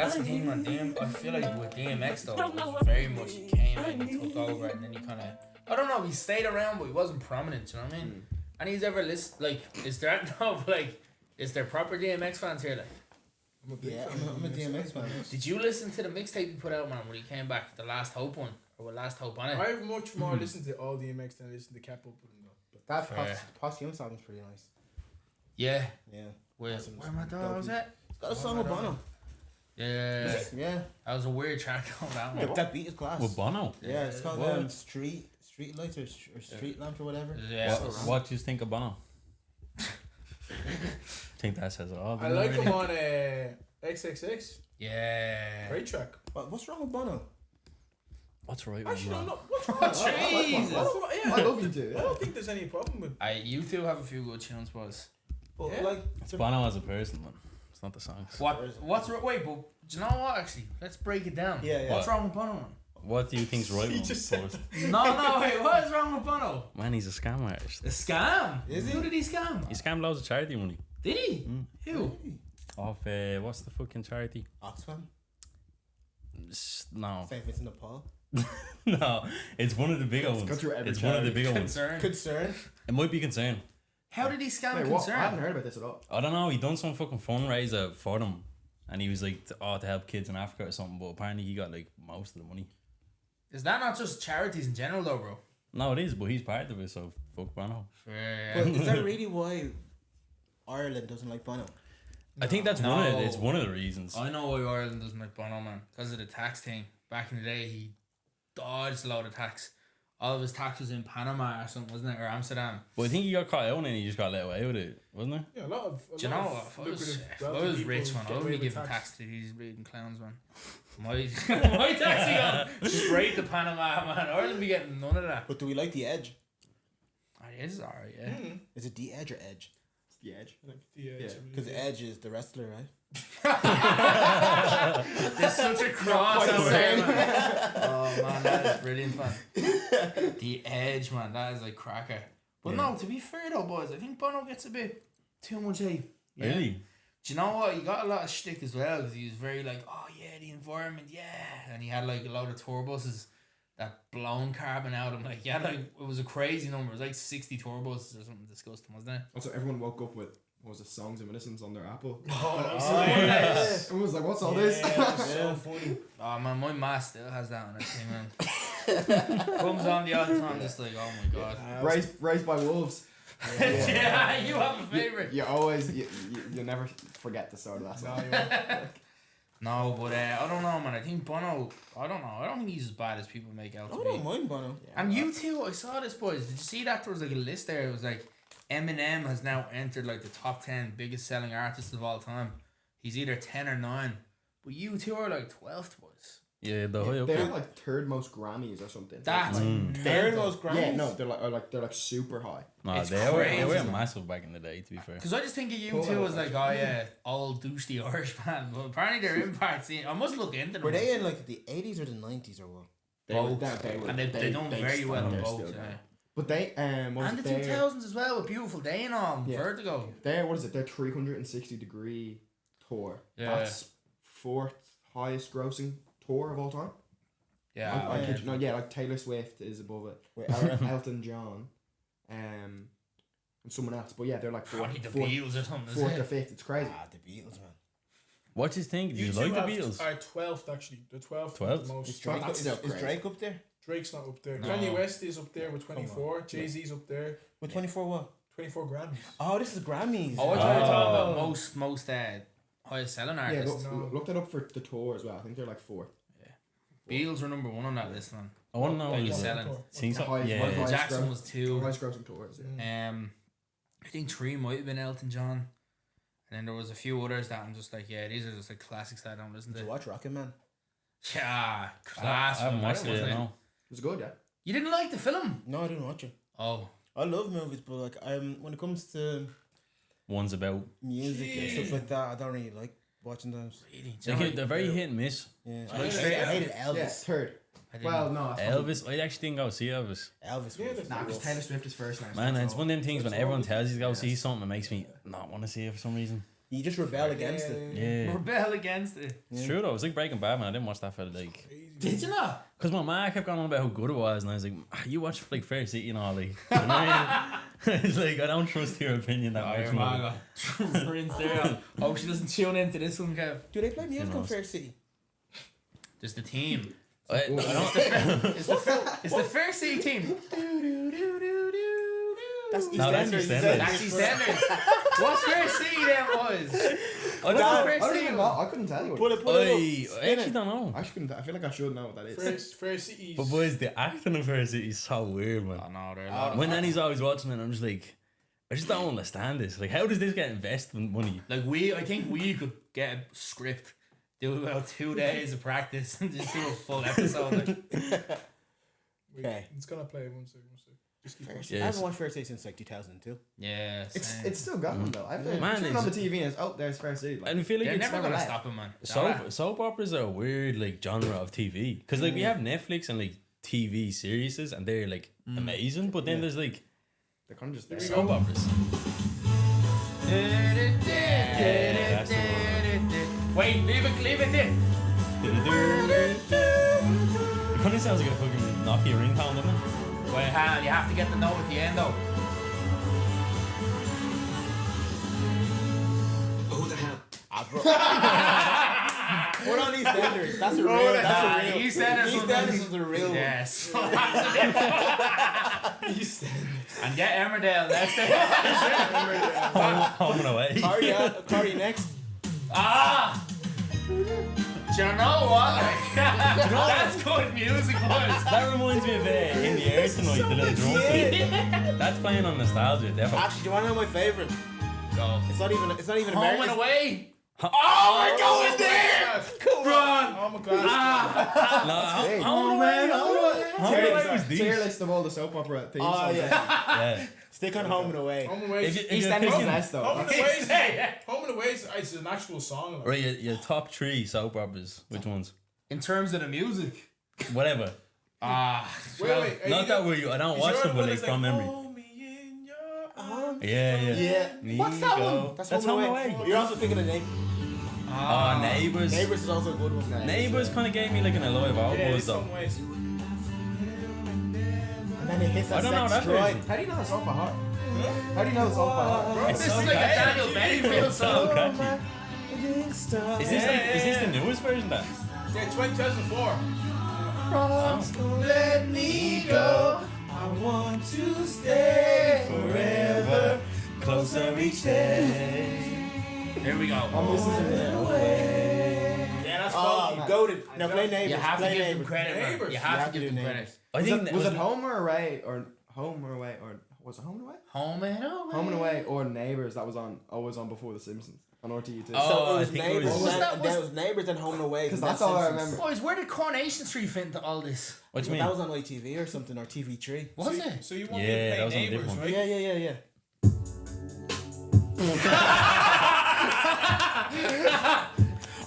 That's the thing, man. I feel like with DMX though, it was very much he came in, he took over, and then he kind of, I don't know, he stayed around, but he wasn't prominent. You know what I mean? And he's ever is there is there proper DMX fans here? Like, I'm a DMX fan. did you listen to the mixtape he put out, man, when he came back, the Last Hope one, or with Last Hope on it? I've much more listened to all DMX than I listen to Cap Up with him though. That Fair. Posthumous album's pretty nice. Yeah. Yeah. Where Awesome. my dogs at? It's got a song with Bono. Yeah. Yeah. That was a weird track on that one. That beat is class. With Bono. Yeah, it's called What? Street Lights or Street Lamps or whatever. Yeah. What do you think of Bono? I think that says it all. I like him on XXX. Yeah. Great track. What's wrong with Bono? What's right with Actually, him? no, what's wrong? Jesus. I love you too. I don't think there's any problem with. You two have a few good tunes, boys. But Yeah. like, It's Bono as a person, man. It's not the songs. Wait, but do you know what? Actually, let's break it down. Yeah. What's wrong with Bono? Man? What do you think's right with him? just said first? No, wait. What is wrong with Bono? Man, he's a scam artist. A scam. Is he? Who did he scam? He scammed loads of charity money. Did he? Who? Off, what's the fucking charity? Oxfam, No. St. Vincent de Paul. No, it's one of the bigger ones. go through every It's one of the charity. bigger ones. Concern. It might be Concern. How did he scam Wait, what? Concern? I haven't heard about this at all. I don't know. He done some fucking fundraiser for them, and he was like, to help kids in Africa or something. But apparently, he got like most of the money. Is that not just charities in general, though, bro? No, it is, but he's part of it. So fuck Bono. But is that really why Ireland doesn't like Bono? I think that's No. it's one of the reasons. I know why Ireland doesn't like Bono, man. Because of the tax thing. Back in the day, he dodged a lot of tax. All of his tax was in Panama or something, wasn't it? Or Amsterdam. But I think he got caught out and he just got let away with it, wasn't it? Yeah, a lot of. Do you know what? If I was rich, man, I wouldn't be giving tax to these bleeding clowns, man. My taxi going straight to Panama, man. Ireland be getting none of that. But do we like the Edge? It is alright, yeah. Is it the Edge or Edge? It's the edge. Because Edge is the wrestler, right? There's such a cross out there, man. Oh man, that is brilliant, man. The Edge, man, that is like cracker. But no, to be fair though, boys, I think Bono gets a bit too much hate. Yeah. Really? Do you know what? He got a lot of shtick as well because he was very like, oh yeah, the environment, yeah, and he had like a lot of tour buses that blown carbon out. I'm like, yeah, like it was a crazy number. It was like 60 tour buses or something disgusting, wasn't it? Also, everyone woke up with, what was it, songs and medicines on their Apple. Yes. Everyone was like, what's all this? So funny. Oh man, my ma still has that on it, man. Comes on the odd time, just like, oh my god. Raised by wolves. Yeah, you have a favorite. You always, you never forget the start of that song. No, but I don't know, man. I think Bono, I don't know. I don't think he's as bad as people make out I to don't be. mind Bono. And you too, I saw this, boys. Did you see that? There was like a list there. It was like Eminem has now entered like the top 10 biggest selling artists of all time. He's either 10 or 9. But you two are like 12th, boys. Yeah, the high up They're there. like third most Grammys or something. That's Third most Grammys. Yeah, no, they're like super high. No, It's they were crazy. massive back in the day, to be fair. Because I just think of you two as like, oh yeah, old douche the Irish man. But apparently they're in part scene. I must look into them. Were they in like the 80s or the 90s or what? And they've done very well in both. Yeah. But they what And was the it, 2000s as well with Beautiful Day and all. Yeah. Vertigo. Their what is it? Their 360-degree tour. Yeah. That's fourth highest grossing tour of all time. Yeah. I kid you not. Yeah, like Taylor Swift is above it. Wait, Elton John, and someone else. But yeah, they're like Probably the fourth, Beatles or something. fourth Isn't or it? fifth. It's crazy. Ah, the Beatles, man. What do you think? Do you two like the have- Beatles? Are 12th actually. The 12th. 12th? The most. Is Drake, that's is, still is crazy. Drake up there? Drake's not up there. No. Kanye West is up there with 24. Jay-Z's up there. With 24 what? 24 Grammys. Oh, this is Grammys. Oh, I thought you were talking Oh. about most highest selling Yeah, artists. look that up for the tour as well. I think they're like fourth. Beatles were number 1 on that list, man. I want to know. Like you is said. it- selling. Sing so- Highest- yeah. highest Michael Jackson gross- was 2. Highest grossing tours. Yeah. I think 3 might have been Elton John. And then there was a few others that I'm just like, yeah, these are just like classics that I don't listen Did to. you watch Rocket Man? Yeah, I class. haven't one, watched it wasn't yet, no. It was good, yeah. You didn't like the film? No, I didn't watch it. Oh. I love movies, but like when it comes to One's about. music and stuff like that, I don't really like watching those. Really? Do you know They're very hit and miss. Yeah, Like I straight- hated Yeah, Elvis. third. I didn't- Well, no. Elvis, I actually didn't go see Elvis. Elvis. Yeah, was that's Nah, because rough. Taylor Swift is first now. Man, it's one of them things when That's everyone all. tells you to go see something, it makes me not want to see it for some reason. You just rebel against it. Yeah. Rebel against it. It's true though. It's like Breaking Bad, man. I didn't watch that for like. Did you not? Because my ma kept going on about how good it was, and I was like, you watch like Fair City and all, like. You know what I mean? It's like, I don't trust your opinion that much. Man. Prince there. Oh, she doesn't tune into this one, Kev. Do they play music on Fair City? There's the team. I don't. It's the Fair City team. That's No, that's EastEnders. EastEnders. That's EastEnders. What's Fair City then was? I What's don't. Fair I don't City? even know. I couldn't tell you. Put it up. I actually don't know. I actually couldn't. I feel like I should know what that is. Fair Cities. But boys, the acting in Fair City is so weird, man. Oh no, they're When Danny's always watching it, I'm just like, I just don't understand this. Like, how does this get invested in money? like I think we could get a script, do about 2 days of practice, and just do a full episode. Like, Okay. It's gonna play one second. Just keep Fair going. City. I Yes. haven't watched Fair City since like 2002. yeah, same. It's still going though. I've Man, turned on the it's- TV and it's out there's Fair City. Like, And I feel like They're it's never never gonna left. stop it, man. soap operas are a weird like genre of TV because like we have Netflix and like TV series and they're like amazing, but then there's like they're kind of just there. soap operas. that's the Wait, leave it there. It kind of sounds like a fucking Nokia ringtone, doesn't it? Wait, hang on, you have to get the note at the end though. What on EastEnders? That's a real. That's a real. EastEnders was a real one. Yes. And get Emmerdale next time. Home and away. Cardi next. Ah! Do you know what? That's good music, boys. That reminds me of In the Air Tonight, the little drum fill. That's playing on nostalgia, definitely. Actually, do you want to know my favorite? Go. It's not even. It's not even Home American. and away. Oh, we're going there! Run! Oh my god. Hey. Oh man, Home and Away was Tier decent. list of all the soap opera themes. Oh songs. yeah. Yeah. Stick on Home and Away. Home and Away. If you're EastEnders is picking, nice though. Home and Away. Yeah. Home and Away is it's an actual song. Like. right, your top 3 soap operas, which ones? In terms of the music. Whatever. Wait. Not that way I don't watch them, but like from memory. Hold me in your arms. Yeah. Yeah. What's that Nico. one? That's That's Home Home and and Away. Away. You're also thinking of Oh, Neighbours. Neighbours is also a good one. Neighbours kind of gave me like an Alive All Yeah, in buzz though. some ways. And then it hits that I don't know sex that drive. version. How do you know it's off by heart? How do you know it's off by heart? This is like a Daniel Bedingfield song. Catchy. Is this the newest version then? Yeah, 2004. Let me go. I want to stay forever. Closer each day. Here we go. I'm listening to it. Yeah, that's Oh, funky. man. Goated. Now play Neighbours. You have to play give them Neighbours. credit, man. Neighbours. You have to give them credit. I think Was it Home or Away or Home or Away or was it Home and Away? Home and away. Home and Away or Neighbours that was on always on before The Simpsons on RTE too. Oh, So it I was think it Neighbours, was- and Was then, that- and then it was Neighbours and Home and Away. Because and that's then all I Simpsons. remember. Boys, where did Coronation Street fit into all this? What do you That mean? was on ITV or something, or TV3. Was it? So you want Yeah, me that to was on play Neighbours, different. right? Yeah.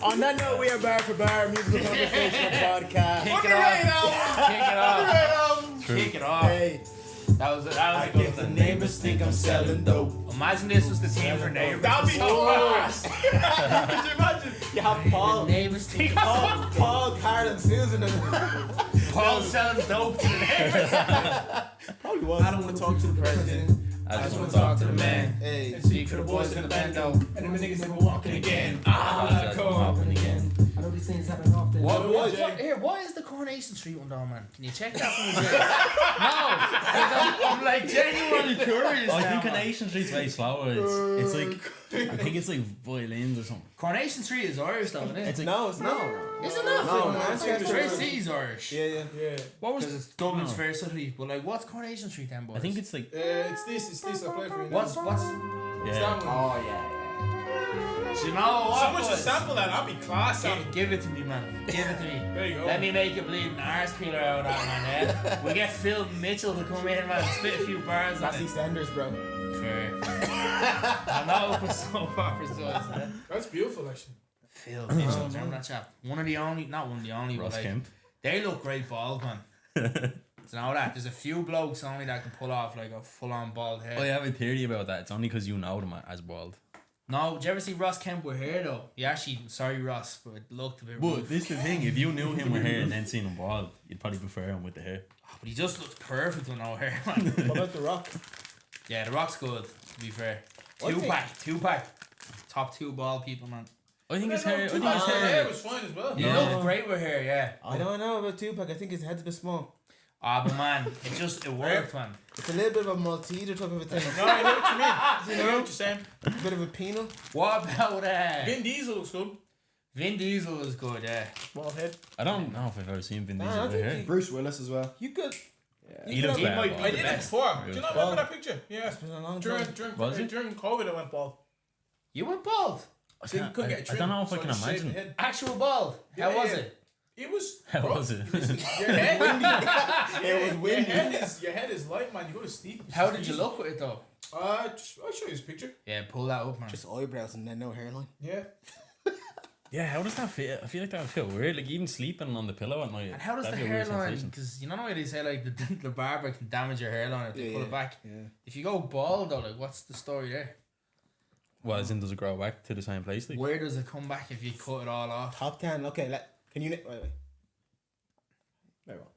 On that note, we are Bar for Bar, musical conversation podcast. Kick it off. Kick it off. True. Kick it off. Hey, That was a good one. neighbors think I'm selling dope. Imagine this was the team for Neighbours. That'd be so fast. Could you imagine? You have Paul, Neighbours team. Paul, Carl, and Susan, and Paul selling dope to the Neighbours. probably was. I don't want to talk to the president. I just want to talk to the man. Hey, Speak for the boys in the bando. And then the niggas never walking again. Ah, cool. again. I know these things happen often. Here, what is the Coronation Street one though, man? Can you check that for me? No, I'm like genuinely curious. I now, think man. Coronation Street's very slow. It's like I think it's like violins or something. Coronation Street is Irish though, isn't it? It's like no, it's not. Is it not? No, Manchester. Fair City's Irish. Yeah. Yeah. what was Because it's Dublin's No. Fair City. But like, what's Coronation Street then, boys? I think it's like It's this. I play for you. now. What's It's yeah. that one. Oh yeah. Do you know what? Someone should boys? sample that. I'll be class. Give it to me, man. Give it to me. There you go. Let me make a bleeding arse peeler out of that, man. Yeah? We get Phil Mitchell to come in, man, and spit a few bars on That's it. EastEnders, bro. Fair. I know it was so far for us. That's beautiful, actually. Phil Mitchell, remember that chap? Not one of the only, but Ross like, Kemp. they look great bald, man. So know that there's a few blokes only that can pull off like a full-on bald head. I have a theory about that. It's only because you know them as bald. No, did you ever see Ross Kemp with hair though? He actually, sorry Ross, but it looked a bit But rough. this is the thing. If you knew him with hair and then seen him bald, you'd probably prefer him with the hair. But he just looks perfect with no hair, man. What about The Rock? Yeah, The Rock's good, to be fair. One thing- Two pack. Top 2 bald people, man. I think his hair. I think Tupac's his hair hair. was fine as well. You look great with hair, yeah. I don't know about Tupac. I think his head's a bit small. Ah, but man, it worked, man. It's a little bit of a Malteser type of a thing. No, I know what you mean. I know what you're saying. A bit of a penal. What about Vin Diesel looks good. Vin Diesel is good, yeah. Bald head. I don't know if I've ever seen Vin Nah, Diesel I with think hair. he- Bruce Willis as well. You could. He looks He bad. might bald. be I the did it best. before. Do you not remember Bald. that picture? Yeah. It's been a long During time. Was it? during COVID, I went bald. You went bald. So you couldn't get a I trim, don't know if I so can just shaved imagine. the head. Actual bald. Yeah, How was yeah. it? It was. How bro, was it? Listen, your head. It was windy. Your head is light, man. You go to sleep. It's How just did you easy. look with it though? I'll show you this picture. Yeah, pull that up, man. Just eyebrows and then no hairline. Yeah. Yeah, how does that feel? I feel like that would feel weird. Like even sleeping on the pillow at night. And how does the that'd be a weird hairline? sensation. Because you know how they say like the barber can damage your hairline if they pull it back. Yeah. If you go bald though, like what's the story there? Well, as in, does it grow back to the same place? Like? Where does it come back if you cut it all off? Top 10. Okay, can you... Wait. Very well.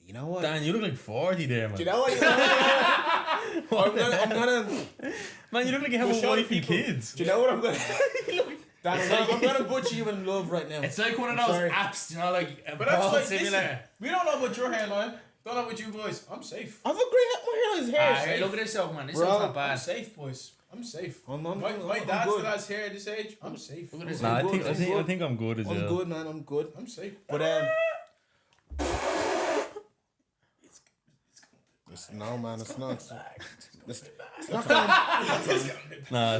You know what? Dan, you look like 40 there, man. Do you know what? I'm gonna... Man, you look like you have We'll a show the wife and people. kids. Do you know what I'm gonna... Dan, I'm gonna butcher you in love right now. It's like one of I'm those sorry. apps, you know, like a But that's bald like, simulator. listen, we don't know about your hairline. Don't know about you boys. I'm safe. I've a great... My hairline's hair. Ah, hey, look at this young man. This Bro, one's not I'm bad. safe, boys. I'm safe. I'm My dad good. still has hair at this age. I'm safe. Look at this. Nah, I good, think, I'm I good. think I'm good as I'm well. good, man. I'm good. I'm safe. But no, man, it's not. It's not going. Nah,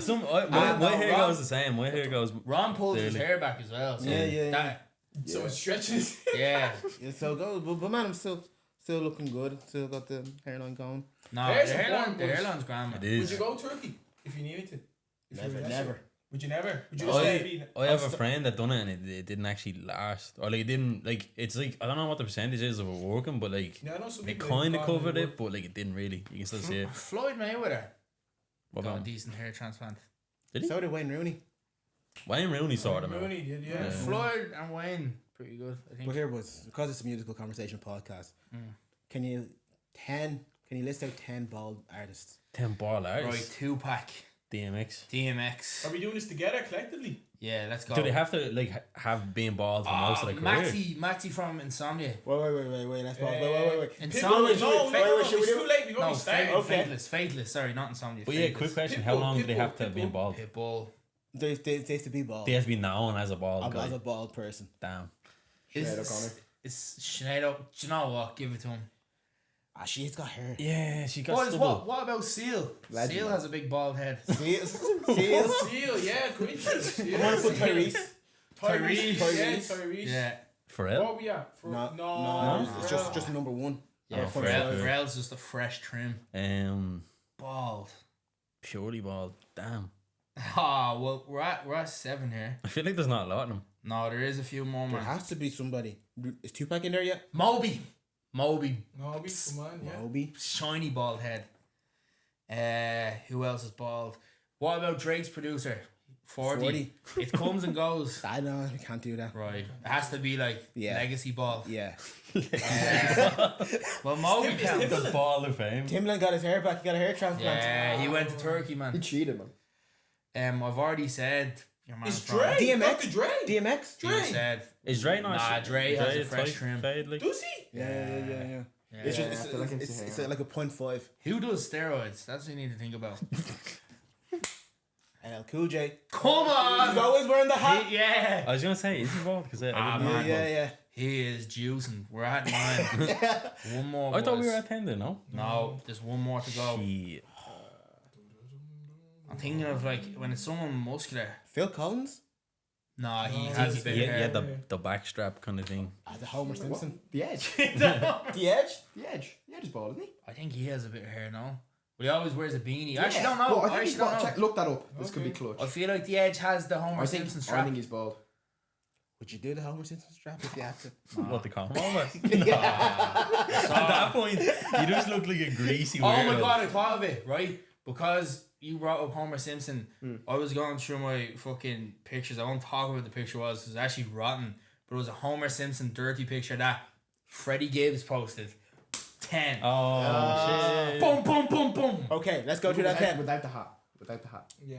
my hair Rob- goes the same. My hair goes. Ron pulls his Daily. hair back as well. So Yeah. that- So it stretches. yeah. Yeah, so it goes. But man, I'm still looking good. Still got the hairline going. No, Hair's the important, hairline's grand, man. It Would is. you go Turkey if you needed to? If you were Never. Would you never? Would you just stay being? I have a friend that done it and it didn't actually last. Or like it didn't like it's like I don't know what the percentage is of it working, but like Yeah, I know some it people kind of that gone covered and it, but like it didn't really. You can still see it. Floyd Mayweather What got a about decent hair transplant. Did he? So did Wayne Rooney. Wayne Rooney sort of man. Rooney did, yeah. Yeah. Floyd and Wayne, pretty good, I think. But here was because it's a musical conversation podcast. Can you list out 10 bald artists? 10 ball Right, artists. Tupac, DMX. DMX. Are we doing this together collectively? Yeah, let's go. Do they have to like have been bald for most of their career? Maxi from Insomnia. Wait. Let's wait. Insomnia. No, it's too late. We've No, already started. Faithless. Sorry, not Insomnia. But yeah, Faithless. quick question: Pitbull, how long do they Pitbull, have to have been Pitbull. bald? Pitbull. They used to be bald. They have to be known as a bald guy. As a bald person. Damn. Sinead O'Connor. It's Sinead Do you know what? Give it to him. Ah, she's got hair. Yeah, she got Boys, stubble. what about Seal? Legend. Seal has a big bald head. See? Seal, yeah, great choice. I want to put Tyrese. Tyrese. Yeah. Pharrell? What were we at? No. It's just number one. Yeah, Oh, Pharrell's just a fresh trim. Bald. Purely bald. Damn. Ah, well, we're at 7 here. I feel like there's not a lot of them. No, there is a few more, There man. has to be somebody. Is Tupac in there yet? Moby, No, we come on, yeah. Moby. shiny bald head. Who else is bald? What about Drake's producer? 40. It comes and goes. I know, we can't do that. Right. It has to be like Yeah. legacy bald. Yeah. Well, Moby counts. The ball of fame. Timbaland got his hair back. He got a hair transplant. Yeah, he went to Turkey, He man. cheated, man. I've already said your man It's from- Dre. DMX. Dr. Dre. DMX? You Dre. said Is Dre not? Nah, Dre has a fresh tight trim. fade, like? Does he? Yeah. yeah. It's Yeah, just I feel like I'm it's seeing like a 0.5. Who does steroids? That's what you need to think about. LL Cool J. Come He's on. always wearing the hat. Yeah. I was gonna say, is he bald? Because Ah, I man. Yeah. He is juicing. We're at 9. One more. thought we boys. were at 10 then, no? No, there's one more to go. Shit. I'm thinking of like when it's someone muscular. Phil Collins? Nah, he No. has a bit Yeah, of hair. yeah, the backstrap kind of thing. The Homer Simpson. The Edge. The Edge? The Edge. The Edge is bald, isn't he? I think he has a bit of hair now. But he always wears a beanie. I actually don't know. Well, I I think actually he's don't bald. know. Check, look that up. This could be Okay. clutch. I feel like the Edge has the Homer Simpson I strap. think he's bald. Would you do the Homer Simpson strap if you had to? What, the comb over? Ah, At that point, you just look like a greasy oh my weirdo. god, I thought of it, right? Because you brought up Homer Simpson. I was going through my fucking pictures. I won't talk about what the picture was because it was actually rotten. But it was a Homer Simpson dirty picture that Freddie Gibbs posted. 10. Oh shit. Boom, boom, boom, boom. Okay, let's go through that 10. Without the hat. Yeah.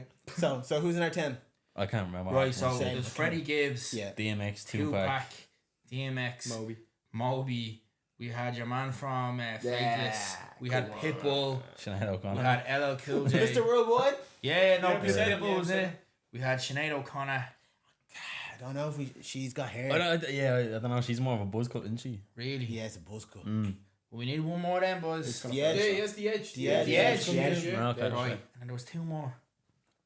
So who's in our 10? I can't remember. Right, so Same. there's Freddie Gibbs, Yeah. DMX Tupac, Tupac. DMX, Moby. We had your man from Faithless. We had Pitbull. Sinead We O'Connor. had LL Cool J. Mr. Worldwide? Yeah, no, Yeah, Pitbull was in yeah. it. We had Sinead O'Connor. I don't know if she's got hair. I don't know. She's more of a buzz cut, isn't she? Really? He has a buzz cut. We need one more then, boys. It's the Yeah, edge. yes, the edge. The edge. The Edge. The edge. Yeah. Okay. Right, and there was two more.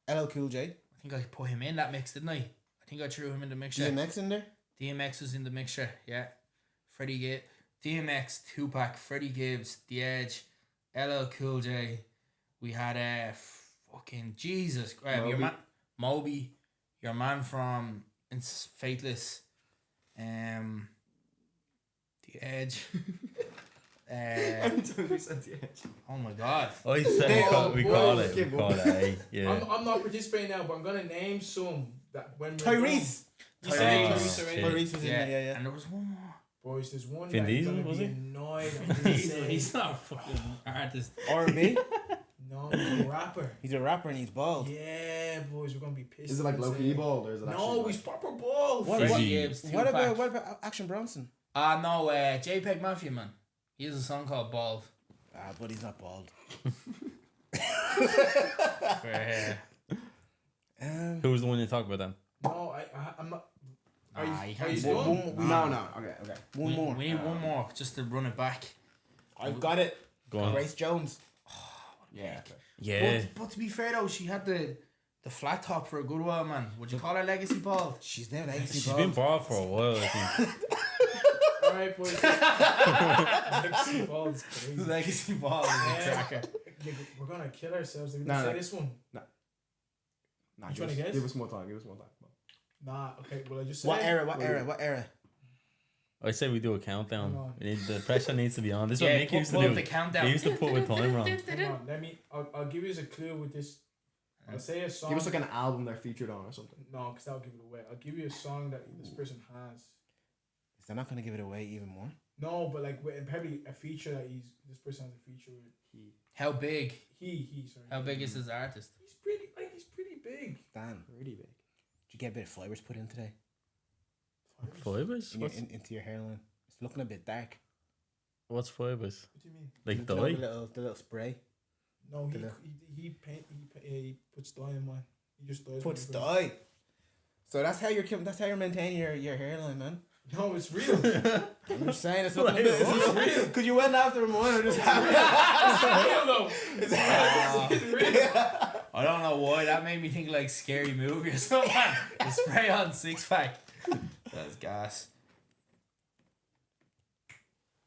LL Cool J. I think I put him in that mix, didn't I? I think I threw him in the mixture. DMX in there? DMX was in the mixture, yeah. Freddie Gibbs, DMX, Tupac, Freddie Gibbs, The Edge, LL Cool J. We had fucking Jesus, your man Moby, your man from Faithless, The Edge. Oh my God! I said we call it. Yeah. I'm not participating now, but I'm gonna name some that when we're Tyrese. done. You said Tyrese. Tyrese already. Tyrese was in there, yeah. And there was one more. Boys, there's one Vin that Diesel, gonna was be he? annoyed. I'm gonna say. He's not a fucking artist. R&B? No, he's a rapper. He's a rapper and he's bald. Yeah, boys, we're gonna be pissed. Is it like and low-key say- bald or is it actually No, like- he's proper bald. What- Freddie what- Gibbs, What Tupac. about Action Bronson? No, JPEG Mafia Man. He has a song called Bald. But he's not bald. Where, Who was the one you talked about then? No, I'm not. Are Nah, you, you are can't you do done? No. Okay. One more. We need one more just to run it back. I've got it. Go on. Grace Jones. Yeah. Yeah. But to be fair though, she had the flat top for a good while, man. Would you call her legacy bald? She's now legacy She's bald. been bald for a while, I think. Alright, boys. Legacy bald is crazy. Legacy bald is a Yeah. cracker. We're gonna kill ourselves if we Nah, say nah. this one. Nah, You trying to guess? Give us more time. Nah, okay, well I just said. What era? I say we do a countdown. Hang on. The pressure needs to be on. This is Yeah, what Nick used to pull up do. the countdown. He used to put with timer on. Hang on, I'll give you a clue with this. I'll say a song. Give us like an album they're featured on or something. No, because that'll give it away. I'll give you a song that this person has. Is that not going to give it away even more? No, but like probably a feature that this person has a feature with. How big? Sorry. How big is this artist? He's pretty big. Dan, Really big. did you get a bit of fibers put in today? Fibers? Into your hairline? It's looking a bit dark. What's fibers? What do you mean? Like The dye? little spray. No, Did he puts dye in mine. He just dyes. Puts whatever. dye. So that's how you're maintaining your hairline, man. No, it's real. I'm just saying it's looking a bit. It's real. Because you went after mine. I just It's real. I don't know why that made me think like Scary Movie or something. The spray on six pack. That's gas.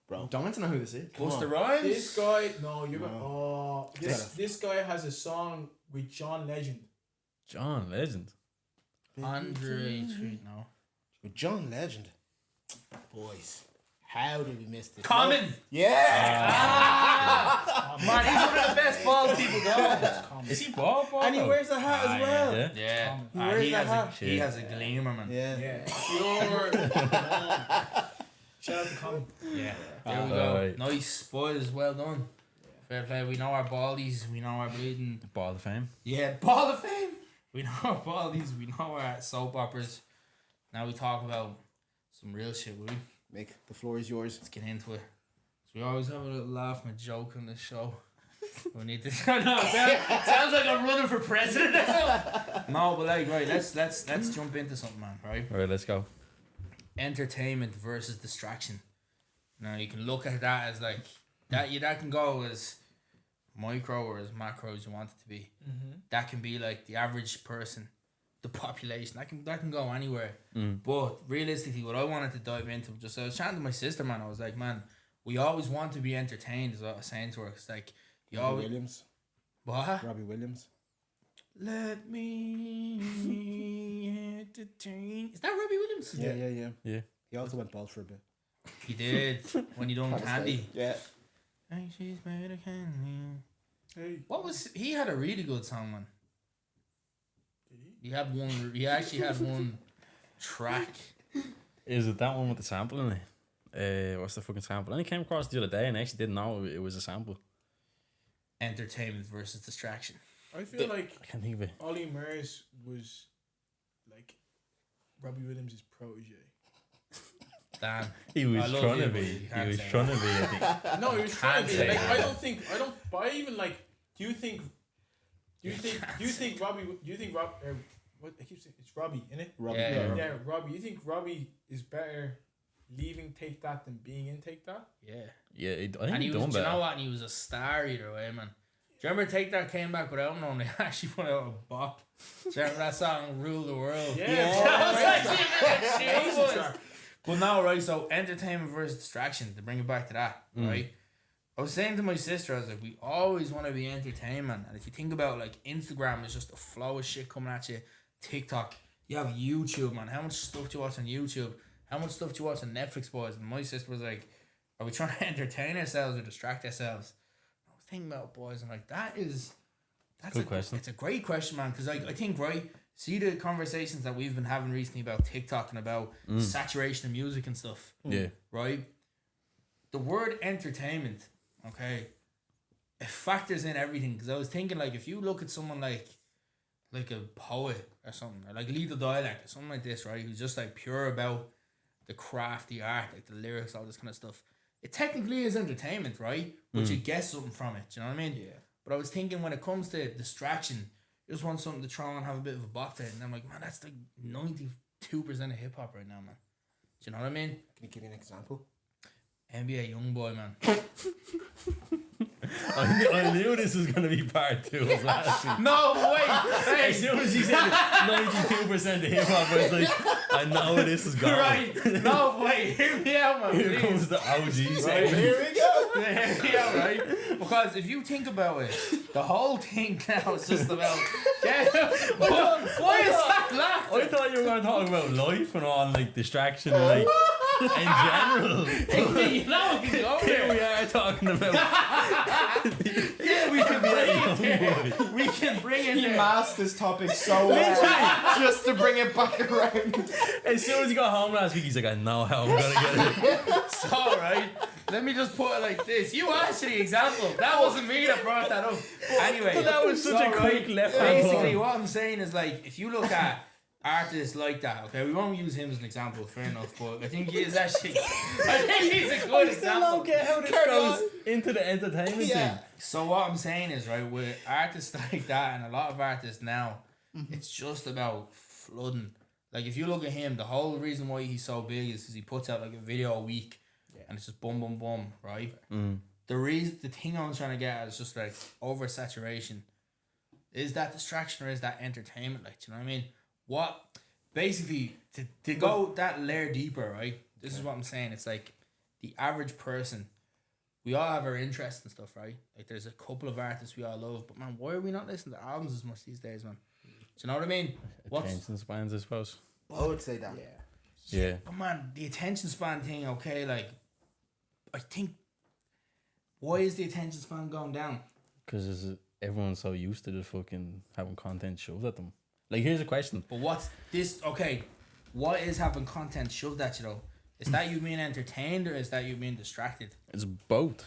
Bro. Don't want to know who this is. Busta on. Rhymes. This guy, no, you're No. gonna. Oh, this guy has a song with John Legend. John Legend. Andre Street. No. With John Legend. Boys. How did we miss this? Common. Yeah. Man, he's one of the best bald people going. Is he bald? And he wears a hat as well. Yeah. Yeah. He wears he the has hat. he has a gleamer, man. Yeah. Yeah, pure. Shout out to Common. Yeah. There we go. Alright. Nice, boys. Well done. Fair play. We know our baldies. We know our bleeding. Ball of Fame. Yeah, Ball of Fame. We know our baldies. We know our soap operas. Now we talk about some real shit, will we? Mick, the floor is yours. Let's get into it. So we always have a little laugh and a joke on this show. We need to. No, sounds like I'm running for president. Or something. No, but like, right. Let's jump into something, man. Right. All right, let's go. Entertainment versus distraction. Now you can look at that as like that. That can go as micro or as macro as you want it to be. That can be like the average person, the population. That can go anywhere. But realistically, what I wanted to dive into, just I was chatting to my sister, man. I was like, man, we always want to be entertained. Is what I was saying to her. It's like you Robbie always Williams. what? Robbie Williams. Let me entertain. Is that Robbie Williams? Yeah. Yeah. He also went bald for a bit. He did when he done Candy. Yeah. Like she's made of candy. Hey. What was he had a really good song, man. Did he? He had one. He actually had one track. Is it that one with the sample in it? What's the fucking sample? I only came across it the other day and I actually didn't know it was a sample. Entertainment versus distraction. I feel like I can't think of it. Ollie Murs was like Robbie Williams' protege. Dan. He was I love trying you, to but be. you He can't was say trying to be, I think. No, he was trying to be. say Like, that. I don't, but I even like, do you think Robbie, what, I keep saying, it's Robbie, innit? Robbie. Yeah. Yeah, Robbie. You think Robbie is better leaving Take That than being in Take That? Yeah. Yeah, I think And he he was, done do you know better. what? And he was a star either way, man. Do you remember Take That came back without knowing they actually put out a bop? Do you remember that song, Rule the World? That was actually Amazing track. But now, right, so entertainment versus distraction, to bring it back to that, right? I was saying to my sister, I was like, we always want to be entertainment. And if you think about, like, Instagram is just a flow of shit coming at you. TikTok, you have YouTube, man. How much stuff do you watch on YouTube? How much stuff do you watch on Netflix, boys? And my sister was like, are we trying to entertain ourselves or distract ourselves? I was thinking about, boys, and like, that's Good question. It's a great question, man, because I think, right, see the conversations that we've been having recently about TikTok and about saturation of music and stuff, Yeah. right? The word entertainment, okay, it factors in everything. Because I was thinking, like, if you look at someone like a poet or something, or like Lethal Dialect or something like this, right, who's just like pure about the craft, the art, like the lyrics, all this kind of stuff, it technically is entertainment, right? But you get something from it. Do you know what I mean? Yeah. But I was thinking when it comes to distraction, you just want something to throw on and have a bit of a bop to it. And I'm like, man, that's like 92% of hip hop right now, man. Do you know what I mean? Can you give me an example? NBA Youngboy, man. I knew this was going to be part 2 of last week. No, wait. As soon as you said 92% of hip hop, I was like, I know where this is going. Right. No, wait. Hear me out, man. Here please. comes the OG Right, segment. here we go. Hear me out, right? Because if you think about it, the whole thing now is just about. Why is that laughing? I thought you were going to talk about life and all, like distraction and like in general. You know, we can go Here we there. are talking about. Yeah, we can bring it there. We can bring it He there. masked this topic so well just to bring it back around. As soon as he got home last week, he's like, I know how I'm going to get it. So, right, let me just put it like this. You asked the example. That wasn't me that brought that up. Anyway. But that was such so, a quick left Basically, hand. what I'm saying is, like, if you look at artists like that, okay, we won't use him as an example, fair enough, but I think he is actually, I think he's a good example. how this goes into the entertainment Yeah. thing. So what I'm saying is, right, with artists like that and a lot of artists now, it's just about flooding. Like, if you look at him, the whole reason why he's so big is because he puts out like a video a week, and it's just boom, boom, boom, right? The thing I'm trying to get at is just like oversaturation. Is that distraction or is that entertainment? Like, do you know what I mean? What basically to go that layer deeper, right? This is what I'm saying. It's like the average person. We all have our interests and stuff, right? Like, there's a couple of artists we all love, but man, why are we not listening to albums as much these days, man? Do you know what I mean? Attention spans, I suppose. I would say that. Yeah. But man, the attention span thing, okay, like, I think, why is the attention span going down? Because everyone's so used to just fucking having content shoved at them. Like, here's a question. But what's this? Okay, what is having content shoved at you though? Is that you being entertained or is that you being distracted? It's both,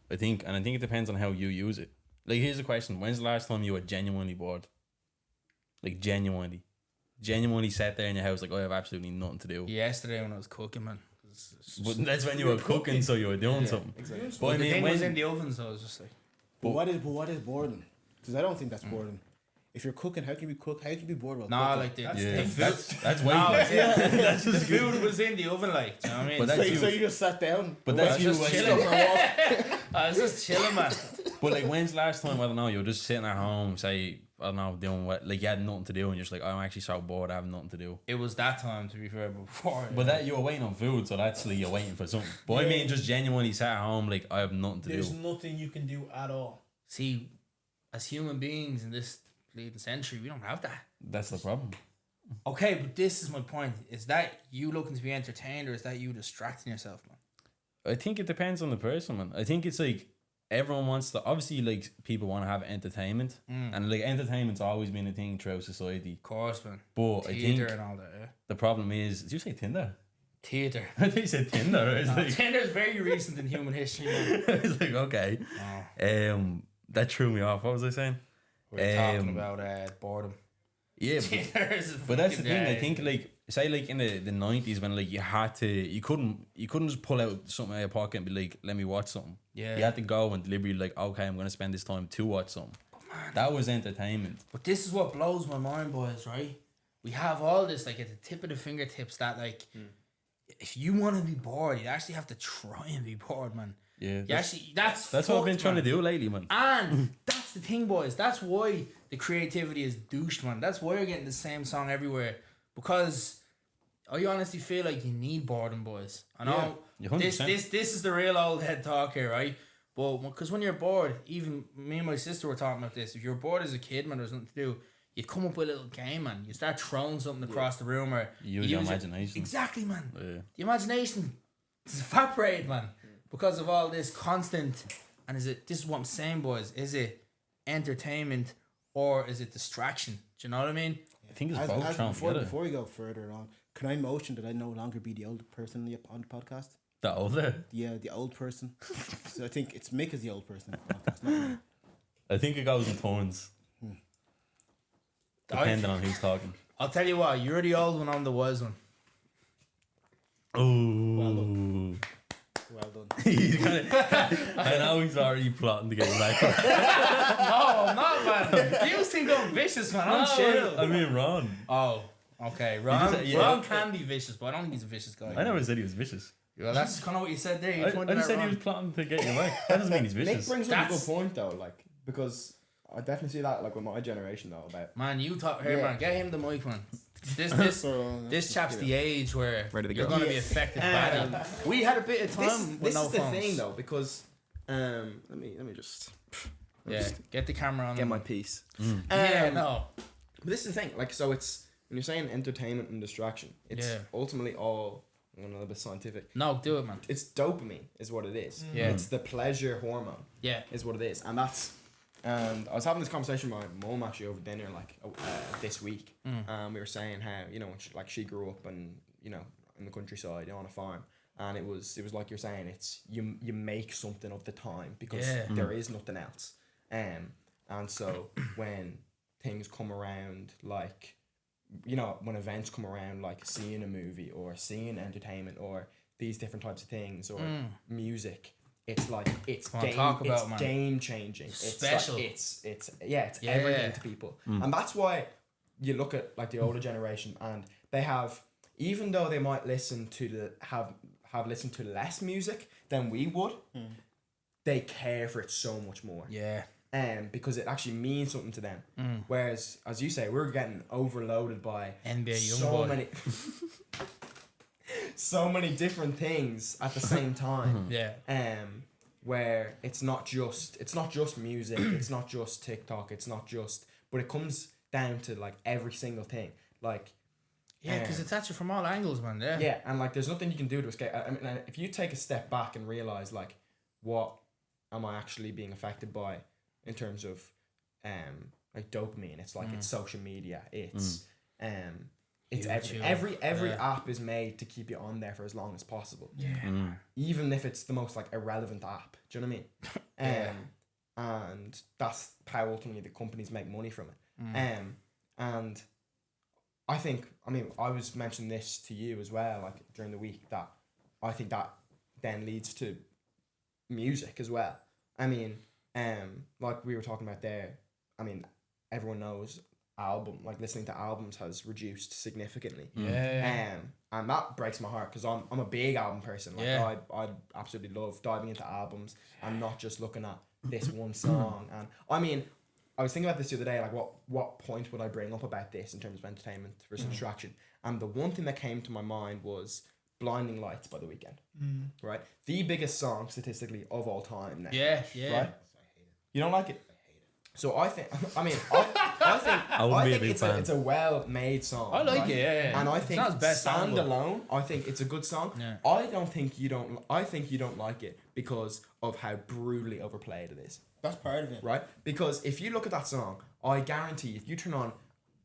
I think. And I think it depends on how you use it. Like, here's a question. When's the last time you were genuinely bored? Like, genuinely sat there in your house like, I have absolutely nothing to do. Yesterday when I was cooking, man. But that's when you were cooking, so you were doing something. Exactly. But I the mean, thing was in when, the oven, so I was just like, But what is boredom? Because I don't think that's boredom. If you're cooking, how can you cook? How can you be bored while nah, cooking? like the yeah, food. that's way No, less. yeah. That's The just you. food was in the oven, like, do you know what I mean? But that's So, you. so you just sat down. But that's I was you. just when- chilling. I was just chilling, man. But like, when's the last time, I don't know, you were just sitting at home, say, I don't know, doing what, like, you had nothing to do and you're just like, I'm actually so bored, I have nothing to do. It was that time, to be fair, before. But that, you were waiting on food, so that's like, you're waiting for something. But I mean, just genuinely sat at home, like, I have nothing to There's do. nothing you can do at all. See, as human beings in this leading century, we don't have that. That's the problem. Okay, but this is my point. Is that you looking to be entertained or is that you distracting yourself, man? I think it depends on the person, man. I think it's like, everyone wants to, obviously, like, people want to have entertainment, and like entertainment's always been a thing throughout society. Of course, man. But I Theatre think and all that, yeah. the problem is, did you say Tinder? Theatre. I think you said Tinder. It's like, Tinder's very recent in human history, man. it's like, okay. That threw me off. What was I saying? We're talking about boredom. Yeah, Tinder is but that's the fucking thing. I guy. think, like, say, like, in the 90s when, like, you couldn't just pull out something out of your pocket and be like, let me watch something. Yeah. You had to go and deliberately, like, okay, I'm gonna spend this time to watch something. That was entertainment. But this is what blows my mind, boys, right? We have all this, like, at the tip of the fingertips that, like, if you want to be bored, you actually have to try and be bored, man. Yeah, You actually, that's what I've been fucked, trying man. to do lately, man. And that's the thing, boys. That's why the creativity is douched, man. That's why you're getting the same song everywhere. Because I honestly feel like you need boredom, boys. I know Yeah, this 100%. is the real old head talk here, right? But because when you're bored, even me and my sister were talking about this. If you're bored as a kid, man, there's nothing to do. You'd come up with a little game, man. You start throwing something across the room, or Use you your use imagination. Exactly, man. Yeah. The imagination is evaporated, man, because of all this constant. And this is what I'm saying, boys. Is it entertainment or is it distraction? Do you know what I mean? I think it's both thrown together. Before we go further on, can I motion that I no longer be the old person on the podcast? The older. Yeah, the old person. So I think it's Mick as the old person on the podcast, not me. I think it goes in turns. Depending on who's talking. I'll tell you what. You're the old one. I'm the wise one. Oh. Well done. I know he's already plotting to get back. No, I'm not, man. You think I'm vicious, man. I'm chill. I mean, Ron. Oh, okay. Ron, just- yeah. Ron can be vicious, but I don't think he's a vicious guy. I never said he was vicious. Well, that's kind of what you said there. You I pointed just out said he wrong. was plotting to get you back. That doesn't mean he's Nick vicious. brings up a That's- good point though, like, because I definitely see that, like, with my generation though, about Man, you talk here, Yeah. man. Get him the mic, man. This chap's the age where Ready to you're go. going to be affected badly. We had a bit of time with this no is the phones. thing though, because let me just Yeah, get the camera on. get them. my piece. Yeah, no. But this is the thing, like, so it's when you're saying entertainment and distraction, it's Yeah. ultimately all, I'm going a little bit scientific. No, do it, man. It's dopamine is what it is. Yeah. It's the pleasure hormone Yeah. is what it is, and that's. And I was having this conversation with my mum actually over dinner, like this week. We were saying how, you know, when she grew up and, you know, in the countryside, you know, on a farm, and it was like you're saying, it's you make something of the time because Yeah. there is nothing else. And so when things come around, like, you know, when events come around, like seeing a movie or seeing entertainment or these different types of things or music, it's like it's Come on, talk about it, man. game changing. Special. It's everything Yeah. to people, and that's why you look at like the older generation, and they have, even though they might listen to have listened to less music than we would, they care for it so much more. Yeah. Because it actually means something to them. Whereas, as you say, we're getting overloaded by NBA so Youngboy. many, so many different things at the same time. Yeah. Where it's not just music, it's not just TikTok, but it comes down to like every single thing, like. Yeah, because it's at you from all angles, man. Yeah. Yeah, and like there's nothing you can do to escape. I mean, if you take a step back and realize like, what am I actually being affected by in terms of like dopamine? It's like it's social media. It's it's YouTube. every Yeah. app is made to keep you on there for as long as possible. Yeah. Even if it's the most like irrelevant app. Do you know what I mean? Yeah. And that's how ultimately the companies make money from it. And I think, I mean, I was mentioning this to you as well, like during the week, that I think that then leads to music as well. I mean, like we were talking about there, I mean, everyone knows listening to albums has reduced significantly. Yeah. And that breaks my heart because I'm a big album person. Like Yeah. I absolutely love diving into albums and not just looking at this one song. And I mean, I was thinking about this the other day, like what point would I bring up about this in terms of entertainment versus distraction? And the one thing that came to my mind was Blinding Lights by The Weeknd. Right? The biggest song statistically of all time now. Yeah. Yeah. Right? You don't like it? So I think, I mean, I wouldn't be a think big it's fan. it's a well-made song. I like right? it, yeah. And I It's think not his best song, but- standalone, I think it's a good song. Yeah. I don't think you don't. I think you don't like it because of how brutally overplayed it is, That's part of it. right? Because if you look at that song, I guarantee if you turn on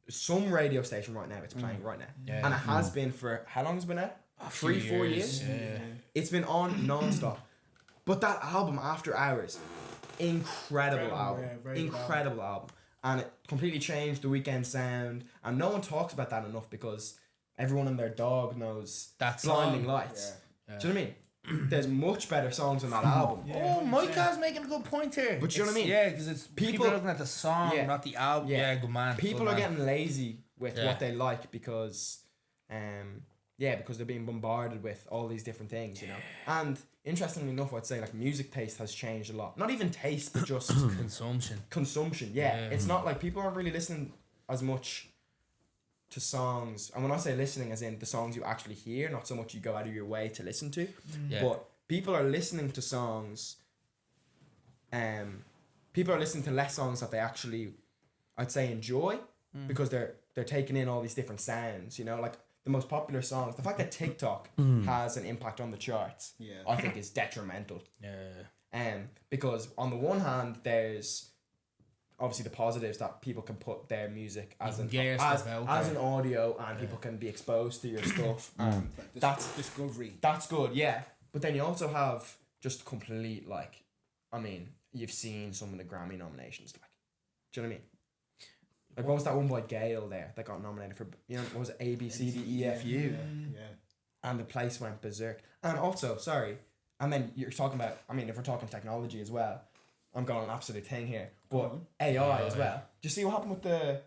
some radio station right now, it's playing right now, Yeah. and it has been for how long has it been out? A few 3-4 years. Yeah. It's been on non-stop. But that album, After Hours, incredible Incredible, album. yeah, very good Incredible album. And it completely changed the Weeknd sound. And no one talks about that enough because everyone and their dog knows That Blinding song. Lights. Yeah. Do you know what I mean? There's much better songs on that album. Yeah, Oh, 100%. Micah's making a good point here. But you know what I It's- mean? Yeah, because it's people People- are looking at the song, Yeah. not the album. Yeah. Yeah, good man. People good are man. getting lazy with Yeah. what they like because because they're being bombarded with all these different things, you know. And interestingly enough, I'd say like music taste has changed a lot. Not even taste, but just consumption. consumption. Yeah, Yeah. it's not like people aren't really listening as much to songs. And when I say listening, as in the songs you actually hear, not so much you go out of your way to listen to. Yeah. But people are listening to songs. People are listening to less songs that they actually, I'd say, enjoy because they're taking in all these different sounds. You know, like the most popular songs. The fact that TikTok has an impact on the charts, Yeah. I think is detrimental. Yeah. Because on the one hand, there's obviously the positives that people can put their music as You an can get your as, stuff out as there. an audio, and people can be exposed to your stuff. Like That's- discovery. That's good, yeah. But then you also have just complete like, I mean, you've seen some of the Grammy nominations, like, do you know what I mean? Like, what was that one by Gail there that got nominated for? You know, what was it? A B C D E F U, Yeah. and the place went berserk. And also, sorry, and then you're talking about. I mean, if we're talking technology as well, I'm going an absolute thing here, but on. AI Oh, as yeah. well. Do you see what happened with the?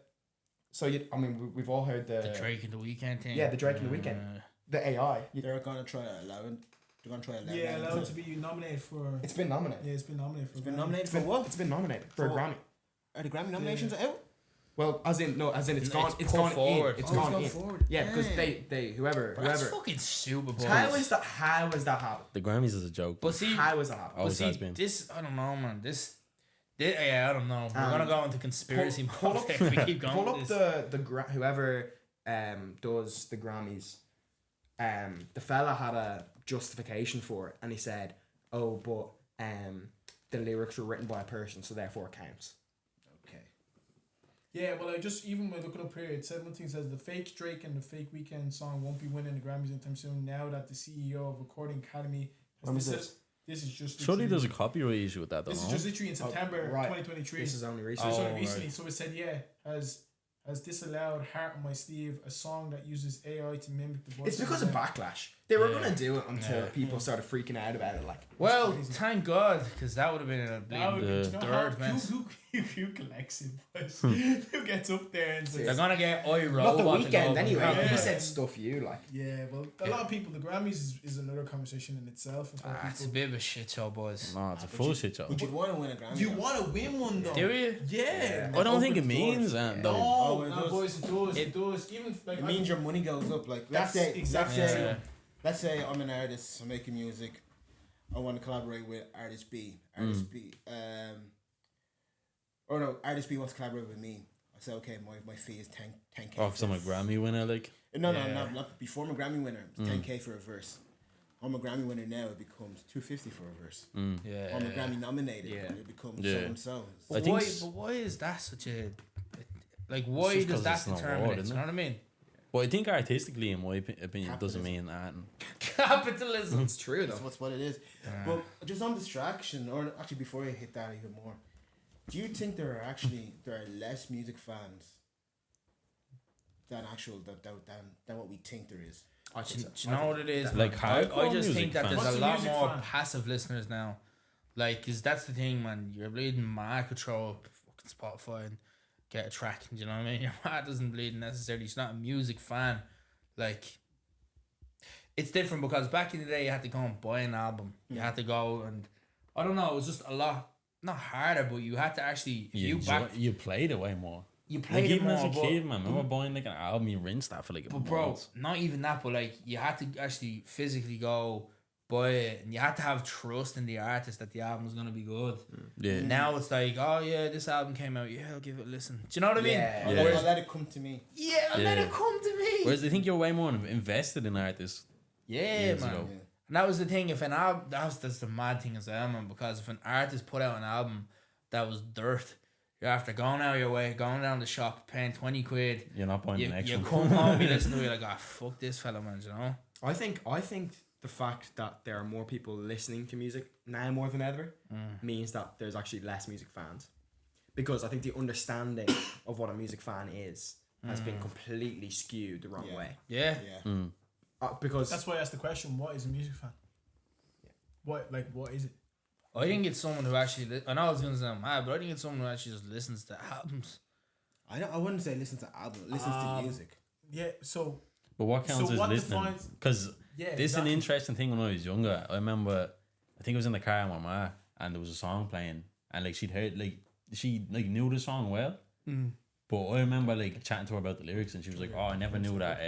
So we've all heard The Drake and the Weeknd thing. Yeah, the Drake and the Weeknd. The AI. They're gonna try to allow it. They're gonna try to allow Yeah, it. allowed to be nominated for. It's been nominated. Yeah, it's been nominated for. It's been Grammy. nominated It's for been what? It's been nominated for a For Grammy. Are the Grammy nominations out? Well, as in it's It's gone. It's put gone forward. in. It's Oh, gone gone in. forward. Yeah, because Yeah. they whoever. That's fucking stupid, boys. How is that happen? The Grammys is a joke. But see, How is that happen? but Always see, has been. this I don't know, man. This yeah, I don't know. We're Um, gonna go into conspiracy pull mode up- if we keep going. Pull with up this. whoever does the Grammys. The fella had a justification for it, and he said, "Oh, but the lyrics were written by a person, so therefore it counts." Okay. Yeah, well, I just even by looking up here, it said one thing says the fake Drake and the fake Weeknd song won't be winning the Grammys anytime soon. Now that the CEO of Recording Academy has When was decided- this? This is just Surely literally- there's a copyright issue with that, though. This is no? just literally in September right. 2023. This is only So recent. it's Oh, only recently. right. So it said, yeah, has disallowed Heart on My Sleeve, a song that uses AI to mimic the voice. It's because of backlash. They were Yeah. gonna do it until Yeah. people started freaking out about it. Like, Well, crazy. thank God, because that would have been a Now, bleeding do you know third how, mess. who collects it, boys? Who gets up there and They're says, gonna get iRobot. not the to go weekend over anyway. and- Yeah. He said stuff you like. yeah, well, a lot of people, the Grammys is another conversation in itself. Of how It's a people, bit of a shit show, boys. No, it's a full shit show. Would you want to win a Grammy? you though? want to win one though. Do you? Yeah. I don't think it Open means doors. that, No, though. Oh, it no, does. boys, it does. Even like It means your money goes up. Like That's let's say, exactly let's say, Yeah. let's say I'm an artist. I'm making music. I want to collaborate with artist B. Artist B. Or no, artist B wants to collaborate with me. I say, okay, my fee is 10K. Oh, if someone Grammy winner, like. No, Yeah. not before I'm a Grammy winner. It's 10K for a verse. I'm a Grammy winner now. It becomes $250 for a verse. Yeah. I'm a Grammy nominated. Yeah. It becomes Yeah. so and so. But I think why? s- But why is that such a? Like, why just does 'cause that it's not determine award, it? isn't You know it? what I mean? Well, I think artistically, in my opinion, it doesn't Capitalism. mean that. Capitalism. It's true That's though. what it is. But just on distraction, or actually before I hit that even more, do you think there are less music fans than what we think there is? I Do think so. you know what it is? Like man? I hardcore just music think that fans. there's What's a a lot music more fan? passive listeners now. Like, cause that's the thing, man. You're bleeding Mark could throw up fucking Spotify and get a track. Do you know what I mean? Your Mark doesn't bleed necessarily. He's not a music fan. Like, it's different because back in the day you had to go and buy an album. You had to go and I don't know. It was just a lot not harder, but you had to actually if You played it way more. you Like, played it even more. as a but- kid, man, remember buying like an album, you rinsed that for like a But bro, month. not even that, but like you had to actually physically go buy it, and you had to have trust in the artist that the album was gonna be good. Yeah. Now it's like, oh yeah, this album came out. Yeah, I'll give it a listen. Do you know what I mean? Yeah. I'll, Yeah. let, I'll let it come to me. Yeah, let Yeah. it come to me. Whereas I think you're way more invested in artists. Yeah, years man. ago. Yeah. And that was the thing. If an album, that's the mad thing as well, man. Because if an artist put out an album that was dirt, you're after going out of your way, going down the shop, paying 20 quid. You're not buying You, the next you one. come home, you listen to it, you're like, ah, fuck this fella, man. You know? I think the fact that there are more people listening to music now more than ever means that there's actually less music fans, because I think the understanding of what a music fan is has been completely skewed the wrong Yeah. way. Yeah. Yeah. Because That's why I asked the question: what is a music fan? What is it? I think it's someone who actually. I know it's gonna sound mad, but I think it's someone who actually just listens to albums. I wouldn't say listen to album. Listens to music. Yeah. So But what counts So as what listening? defines- Because yeah, this is an exactly. interesting thing when I was younger. I remember, I think I was in the car with my ma, and there was a song playing, and like she'd heard, like she like knew the song well, but I remember like chatting to her about the lyrics, and she was like, "Oh, I never knew that.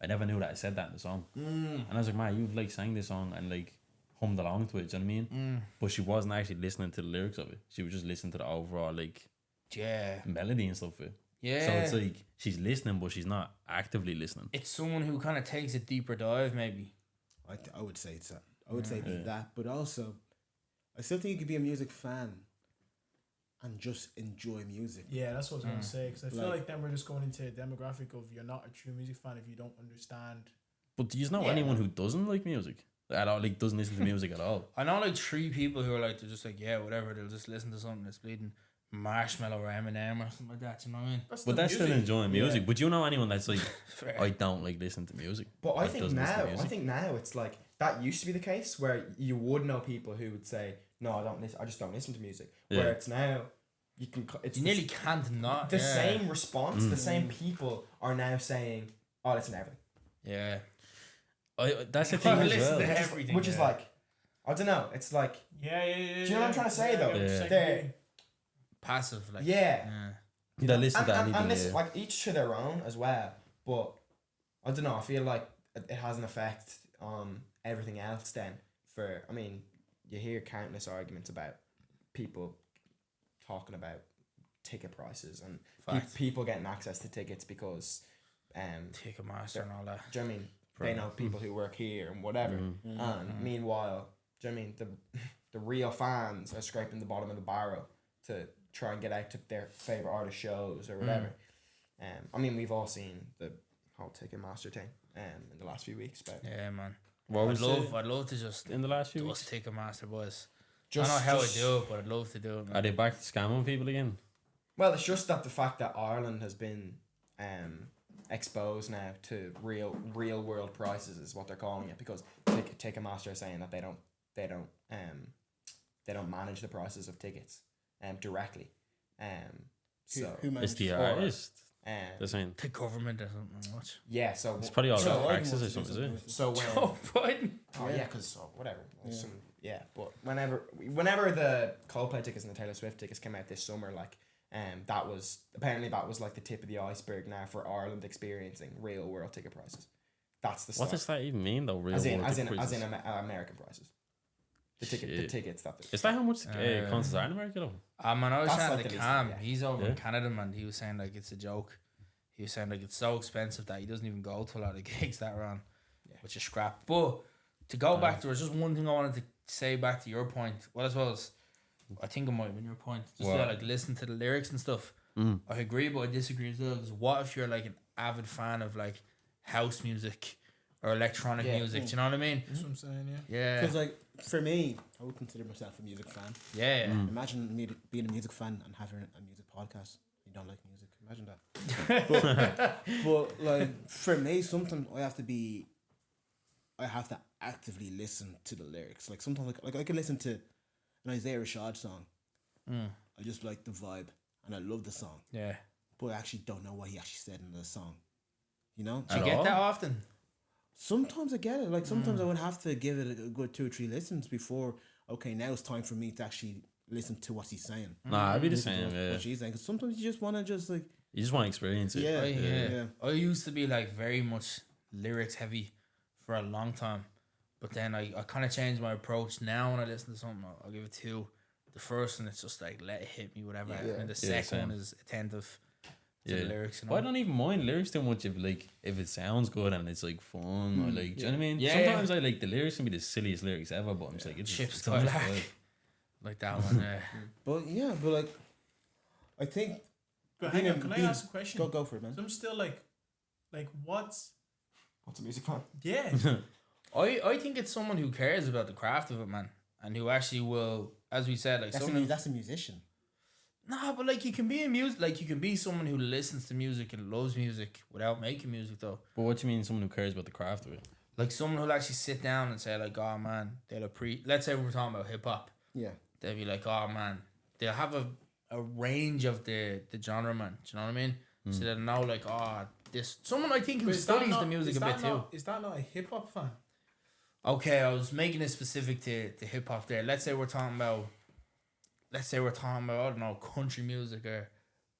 I never knew that I said that in the song." And I was like, "Ma, you like sang this song and like hummed along to it." Do you know what I mean? But she wasn't actually listening to the lyrics of it. She was just listening to the overall like Yeah. melody and stuff of it. Yeah. So it's like she's listening, but she's not actively listening. It's someone who kind of takes a deeper dive, maybe. I would say it's that. I would say it'd be Yeah. that, but also, I still think you could be a music fan and just enjoy music. Yeah, that's what I was gonna say. Because I feel Like- like then we're just going into a demographic of you're not a true music fan if you don't understand. But do you know Yeah. anyone who doesn't like music at all? Like doesn't listen to music at all? I know like 3 people who are like, they're just like, yeah, whatever. They'll just listen to something that's bleeding Marshmallow or Eminem or something like that. You know what I mean? But that's still enjoying music. Yeah. But you know anyone that's like, Fair. I don't like listening to music. But I that think doesn't listen to now, music? it's like that used to be the case where you would know people who would say, "No, I don't listen. I just don't listen to music." Yeah. Where it's now, you can. It's You nearly can't not. the yeah. same response. The same people are now saying, "Oh, listen to everything," Yeah. That's the thing as Listen well. to everything. which is yeah. like, I don't know. It's like, Yeah. Do you know what I'm trying to say, though? Yeah. They're- passive. Like, yeah. They listen to anything. and listen, yeah. like each to their own as well. But I don't know. I feel like it has an effect on everything else. Then, I mean, you hear countless arguments about people talking about ticket prices and Fact. people getting access to tickets because, Ticketmaster and all that. do you know what I mean? They know people who work here and whatever. And meanwhile, do you know what I mean? The real fans are scraping the bottom of the barrel to try and get out to their favorite artist shows or whatever. I mean, we've all seen the whole Ticketmaster thing in the last few weeks, but Yeah, man. What was I'd love to just in the last few us weeks? Ticketmaster boys. just I don't know how just- I do it, but I'd love to do it. Are Man. they back to scamming people again? Well, it's just that the fact that Ireland has been exposed now to real world prices is what they're calling it, because Ticketmaster are saying that they don't manage the prices of tickets directly. So Who It's the Or- artist. They're saying The government or something. What? yeah, so it's probably all so, about taxes or something, is it? so when Joe Biden. oh Yeah. yeah, because whatever, but whenever the Coldplay tickets and the Taylor Swift tickets came out this summer, like that was like the tip of the iceberg now for Ireland experiencing real world ticket prices. That's the What start. does that even mean though? Real as in world ticket as prices? in American prices. The Shit. tickets that Is that how much concerts are in America though? Man, I was That's saying like to the least, Cam, yeah. he's over Yeah. in Canada, man. He was saying like it's a joke. He was saying like it's so expensive that he doesn't even go to a lot of gigs that are on, which is scrap. But to go back to, there's just one thing I wanted to say back to your point. Well, as well as I think it might have been your point. Just What? like listen to the lyrics and stuff. I agree, but I disagree as well. Because what if you're like an avid fan of like house music or electronic Yeah. music? Do you know what I mean? That's what I'm saying. Yeah. Yeah. Because like for me, I would consider myself a music fan. Yeah. Imagine me being a music fan and having a music podcast. You don't like music. Imagine that. but like for me, sometimes I have to actively listen to the lyrics. Like sometimes like I can listen to an Isaiah Rashad song. I just like the vibe and I love the song, Yeah. but I actually don't know what he actually said in the song. You know? Do you At get all? that often? Sometimes I get it. Like sometimes I would have to give it a good 2 or 3 listens before. Okay, now it's time for me to actually listen to what he's saying. Nah, I'd be the Listen to same. what Yeah. she's saying. 'Cause sometimes you just want to just like You just want to experience it. Yeah. Yeah. yeah. I used to be like very much lyrics heavy for a long time. But then I kind of changed my approach. Now when I listen to something, I'll give it 2. The first one, it's just like, let it hit me, whatever. Yeah. And the Yeah, second one same. is attentive to Yeah. the lyrics. You know? Well, I don't even mind lyrics too much if it sounds good and it's like fun or like, do you know what I mean? Yeah. Sometimes I like the lyrics can be the silliest lyrics ever, but I'm just like, it's Chips it's a nice Skylark. vibe. Like that one. But yeah, but like, I think. But hang being on, a- can I being- ask a question? Go for it, man. So I'm still like what's What's a music fan? yeah? I think it's someone who cares about the craft of it, man, and who actually will, as we said, like someone. That's a musician. Nah, but like you can be you can be someone who listens to music and loves music without making music though. But what do you mean someone who cares about the craft of it? Like someone who'll actually sit down and say like, oh man, let's say we're talking about hip hop. Yeah. They'll be like, oh man, they'll have a range of the genre, man. Do you know what I mean? So they'll know like, oh, this someone I think who But is that studies not- the music is a that bit too. not- Is that not a hip hop fan? Okay, I was making it specific to hip hop there. Let's say we're talking about I don't know, country music or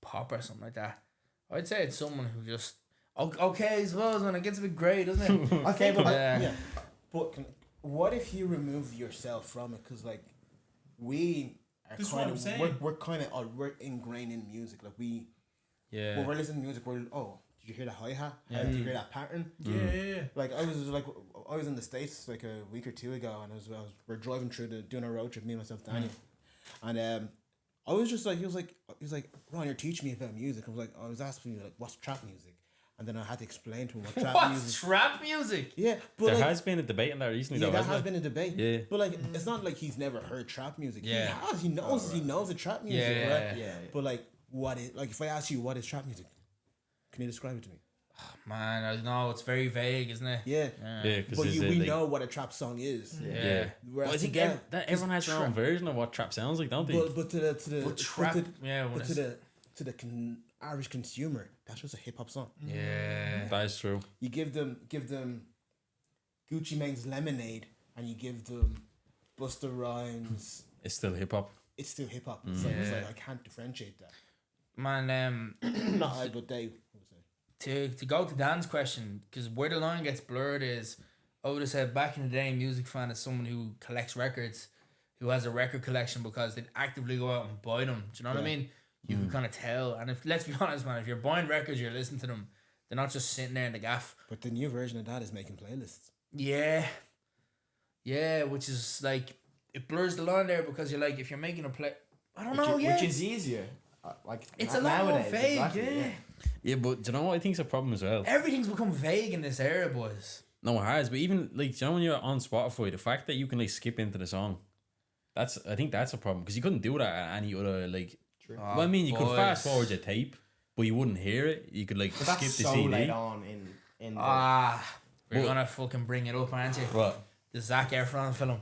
pop or something like that. I'd say it's someone who just okay, I suppose when it gets a bit grey, doesn't it? Okay, but Yeah. yeah. But what if you remove yourself from it? Because like, we are This is what kind I'm of saying. we're kind of we're ingrained in music. Like when Yeah. we're listening to music, did you hear the hi hat? Did you hear that pattern? Yeah. Like I was in the States like a week or 2 ago, and we're driving through doing a road trip, me and myself, Daniel, and I was just like he was like Ron, you're teaching me about music. I was like, I was asking you like, what's trap music, and then I had to explain to him what trap What's music. trap music? Yeah, but There like, has been a debate on that recently, yeah, though, that hasn't has it? been a debate. Yeah. But like, it's not like he's never heard trap music. Yeah. He has. He knows. He knows the trap music, Yeah, right? yeah. But like, if I ask you what is trap music, can you describe it to me? Man, I know it's very vague, isn't it? Yeah. Yeah, because But we know what a trap song is. Yeah. Whereas But I think together, everyone has their own version of what trap sounds like, don't they? but to the But trap, yeah, when but to it's- the average consumer, that's just a hip hop song. yeah. That is true. You give them Gucci Mane's Lemonade, and you give them Busta Rhymes. It's still hip hop. It's still hip hop. So it's Yeah. like I can't differentiate that. Man, Not I, but they. to go to Dan's question, because where the line gets blurred is, I would have said back in the day, music fan is someone who collects records, who has a record collection because they'd actively go out and buy them. Do you know what I mean? You can kind of tell. And if let's be honest, man, if you're buying records, you're listening to them. They're not just sitting there in the gaff. But the new version of that is making playlists. Yeah. Yeah, which is like, it blurs the line there because you're like, if you're making a play, I don't know, yeah. Which is easier. Like It's a lot more nowadays, vague, exactly, yeah. Yeah, but do you know what I think's a problem as well? Everything's become vague in this era, boys. No, it has. But even like, do you know when you're on Spotify, the fact that you can like skip into the song, I think that's a problem because you couldn't do that at any other like. True. Well, I mean, you could boys. fast forward your tape, but you wouldn't hear it. You could like But skip that's the so CD. late on in the We're What? gonna fucking bring it up, aren't you? What? The Zac Efron film.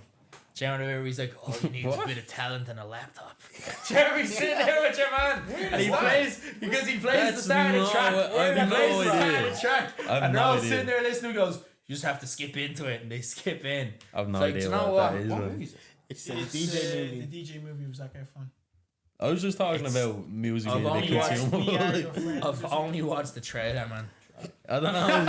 Jeremy, where he's like, all you need is a What? bit of talent and a laptop. Jeremy's sitting there with your man, and he plays the That's start of the no- track. I have He no plays the start idea. of the track, I have and they're no all idea. sitting there listening. He goes, "You just have to skip into it," and they skip in. I have no It's like, idea do you know what what? that is. what man. movie is it? It's a It's DJ movie. the DJ movie with Zac Efron. I was just talking It's- about music I've being a only bit watched consumable. We Are Like, Your Friends I've or only watched the trailer, man. I don't know.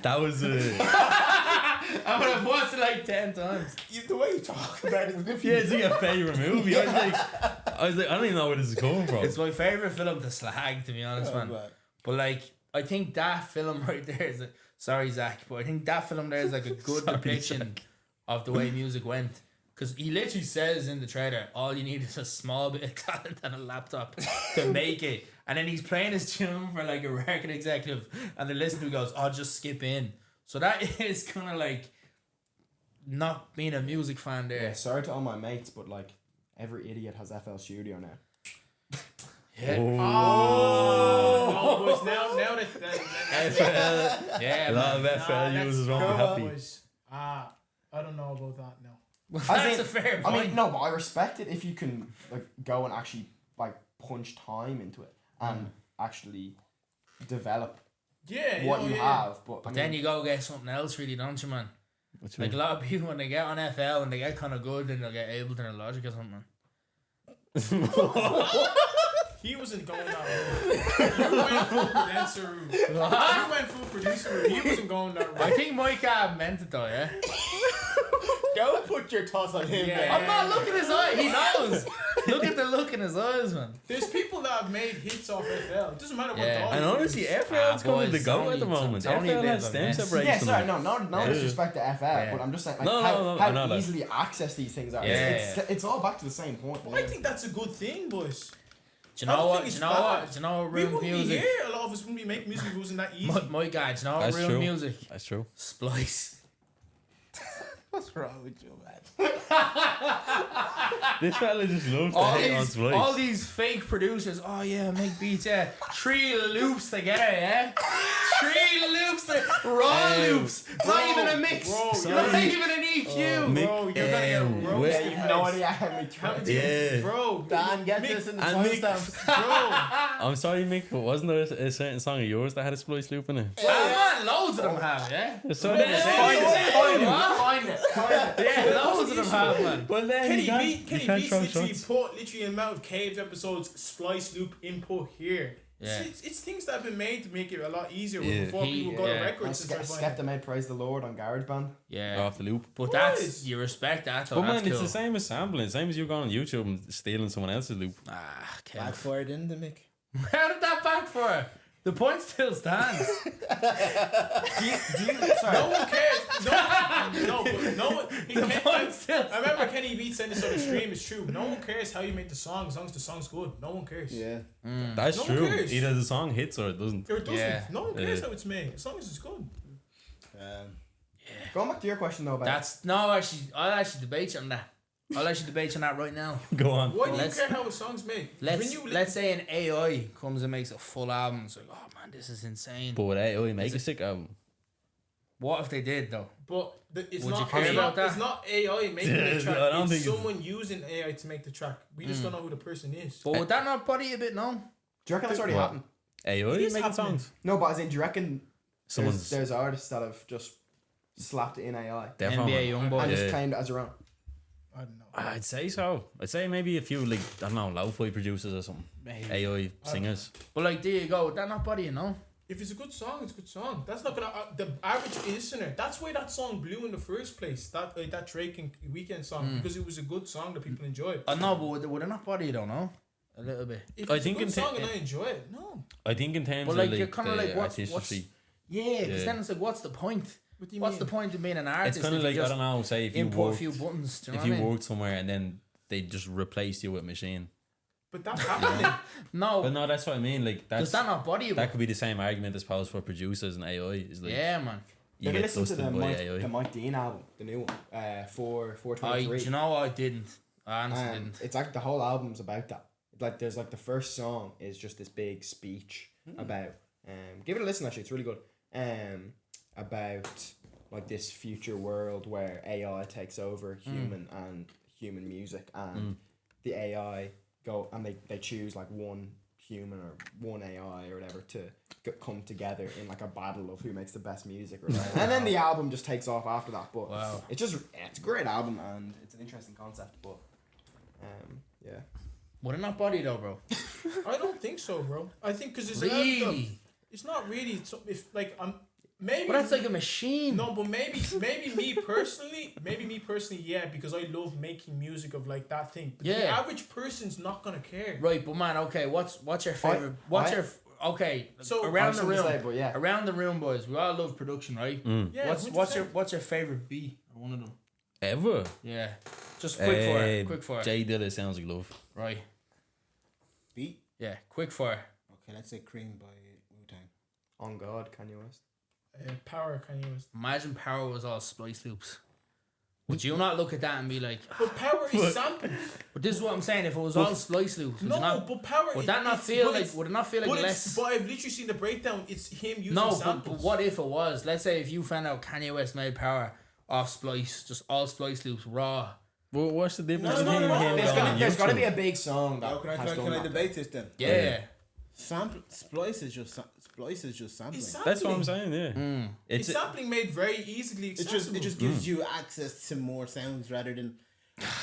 That was I would have watched it like 10 times. The way you talk about it is different. yeah, it's like a favorite movie. I was like, I don't even know where this is coming from. It's my favorite film to slag, to be honest, man. But like, I think that film right there is sorry, Zach, but I think that film there is like a good Sorry, depiction of the way music went. Because he literally says in the trailer, all you need is a small bit of talent and a laptop to make it. And then he's playing his tune for like a record executive, and the listener goes, "I'll just skip in." So that is kind of like not being a music fan there. Yeah, sorry to all my mates, but like every idiot has FL Studio now. Yeah. Oh, no, boys, now that FL. Yeah, A lot man. of FL that's users won't be cool, happy. boys. I don't know about that now. That's think- a fair I point. mean, no, but I respect it if you can like go and actually like punch time into it and actually develop Yeah, what you have. But then you go get something else, really, don't you, man? What's Like a lot of people, when they get on FL and they get kind of good, then they'll get Ableton or Logic or something. He wasn't going that route. You went full producer route. You went full producer route. He wasn't going that route. I think Micah meant it though, yeah? Don't put your toss on him, Yeah. man. I'm not looking at his eye, he knows. Look at the look in his eyes, man. There's people that have made hits off FL. It doesn't matter what Yeah. dog. And you honestly, use. FL's coming to boys, go at the Tony- moment. Tony FL live has a stem mess. separation. Yeah, sorry, like- no disrespect to FL, Yeah. but I'm just saying like No, how, no, I know how that. easily access these things are. Yeah. It's all back to the same point. I think that's a good thing, boys. Do you I know don't what? think Do it's you know bad. what? Do you know what We real wouldn't be music? here. A lot of us wouldn't be making music if it wasn't that easy. My guy, do you know what That's real true. music? That's true. Splice. What's wrong with you, man? This fella just loves to All hate on these, Splice. all these fake producers. Oh yeah, make beats. Yeah, 3 loops together. Yeah, 3 loops. Raw loops. Not even a mix. bro, Not sorry. even an EQ. Mick, Bro, you're gonna get wait, roasted. You have no idea how many How times. many- Yeah. Bro, Dan, get Mick- this in the and Mick- timestamps. bro. I'm sorry, Mick, but wasn't there a certain song of yours that had a Splice loop in it? Man, loads of them have. Yeah. So Yeah, then, find it. Yeah, loads of them have, man. well then Kenny you can't, Beats you can't throw literally shots. put literally an amount of Caves episodes splice loop input here. Yeah. It's things that have been made to make it a lot easier Yeah. before people go to Yeah. records and start buying. Skepta made Praise the Lord on GarageBand. Yeah. Off the loop. But that's Boys. you respect that. So But that's man, it's cool. the same as sampling. Same as you going on YouTube and stealing someone else's loop. Ah, Kev. Backfired in the Mick. How did that backfire? The point still stands. Sorry. No one cares. No one. The point still I remember Kenny Beats saying this on the stream. It's true. No one cares how you make the song as long as the song's good. No one cares. Yeah. That's No one true. cares. Either the song hits or it doesn't. Or it doesn't. Yeah. No one cares Yeah. how it's made as long as it's good. Going back to your question though about That's no. Actually, I'll actually debate you on that. I'll actually debate you on that right now. Go on. Why do you Let's- care how a song's made? Let's say an AI comes and makes a full album. It's like, oh man, this is insane. But hey, oh, you make a sick album. What if they did though? But it's Would you not. care It's about not, that? it's not AI making the track. I don't It's think someone using AI to make the track. We just don't know who the person is. But would that not body a bit? No. do you reckon that's already What? happened? Hey, oh, It you is making happening. songs? No, but as in, do you reckon Someone's there's artists that have just slapped it in AI definitely. NBA young boy. and just Yeah. claimed it as their own? I don't know. I'd say so. I'd say maybe a few like I don't know, lo-fi producers or something. Maybe. AI singers. But like, there you go. Would that not body you? No. If it's a good song, it's a good song. That's not gonna the average listener. That's why that song blew in the first place. That Drake and Weeknd song because it was a good song that people enjoyed. I know, but would it not body you? Don't know. A little bit. If I it's think a good in song te- and I enjoy it, no. I think in terms But of like, like you're kind of the like, what's artistry, yeah? Because Yeah. then it's like, what's the point? What do you What's mean? the point of being an artist? it's kind of if you like I just don't know. Say if you input a worked, few buttons. Do you know if you what I mean? worked somewhere and then they just replaced you with a machine. But that's happening. No. But no, that's what I mean. Like that's Does that not body you? that could be the same argument as opposed for producers and AI. Is like Yeah, man. you Have you get listened to dusted the by Mike, AI. the Mike Dean album, the new one, Do 423? you know what? I didn't. I honestly didn't. It's like the whole album's about that. Like there's like the first song is just this big speech about give it a listen actually, it's really good. About like this future world where AI takes over human and human music and the AI go and they choose like one human or one AI or whatever to come together in like a battle of who makes the best music or whatever. And then the album just takes off after that. But Wow. it's just it's a great album and it's an interesting concept, but yeah. Would it not body though, bro? I don't think so, bro. I think because it's Really? it's not really. So if like I'm maybe. But that's like a machine. No, but maybe me personally, yeah, because I love making music of like that thing. But the Yeah. average person's not gonna care. Right, but man, okay, what's your favorite? Okay? So- around the I was room, gonna say, but yeah. around the room, boys. We all love production, right? Yeah. What's your favorite beat? Or one of them. Ever? Yeah, just quick for it. Quick for it. Jay Dilla sounds like love. Right. Beat. Yeah, quick for it. Okay, let's say Cream by Wu-Tang. On God, Kanye West. Power Kanye West. Imagine Power was all splice loops. Would you not look at that and be like, But Power is samples. but this is what I'm saying, if it was all splice loops, would No, you not, but Power. would that not feel like, would it not feel like less? But I've literally seen the breakdown. It's him using No, samples. but what if it was? Let's say if you found out Kanye West made Power off splice, just all splice loops raw. Well, what's the difference No, between no, him There's and gonna, there's gotta YouTube? be a big song that Oh, can has done I that. debate this then? Yeah. Splice is just sampling. It's That's what I'm sampling. saying. Yeah. It's sampling made very easily It accessible. just gives you access to more sounds rather than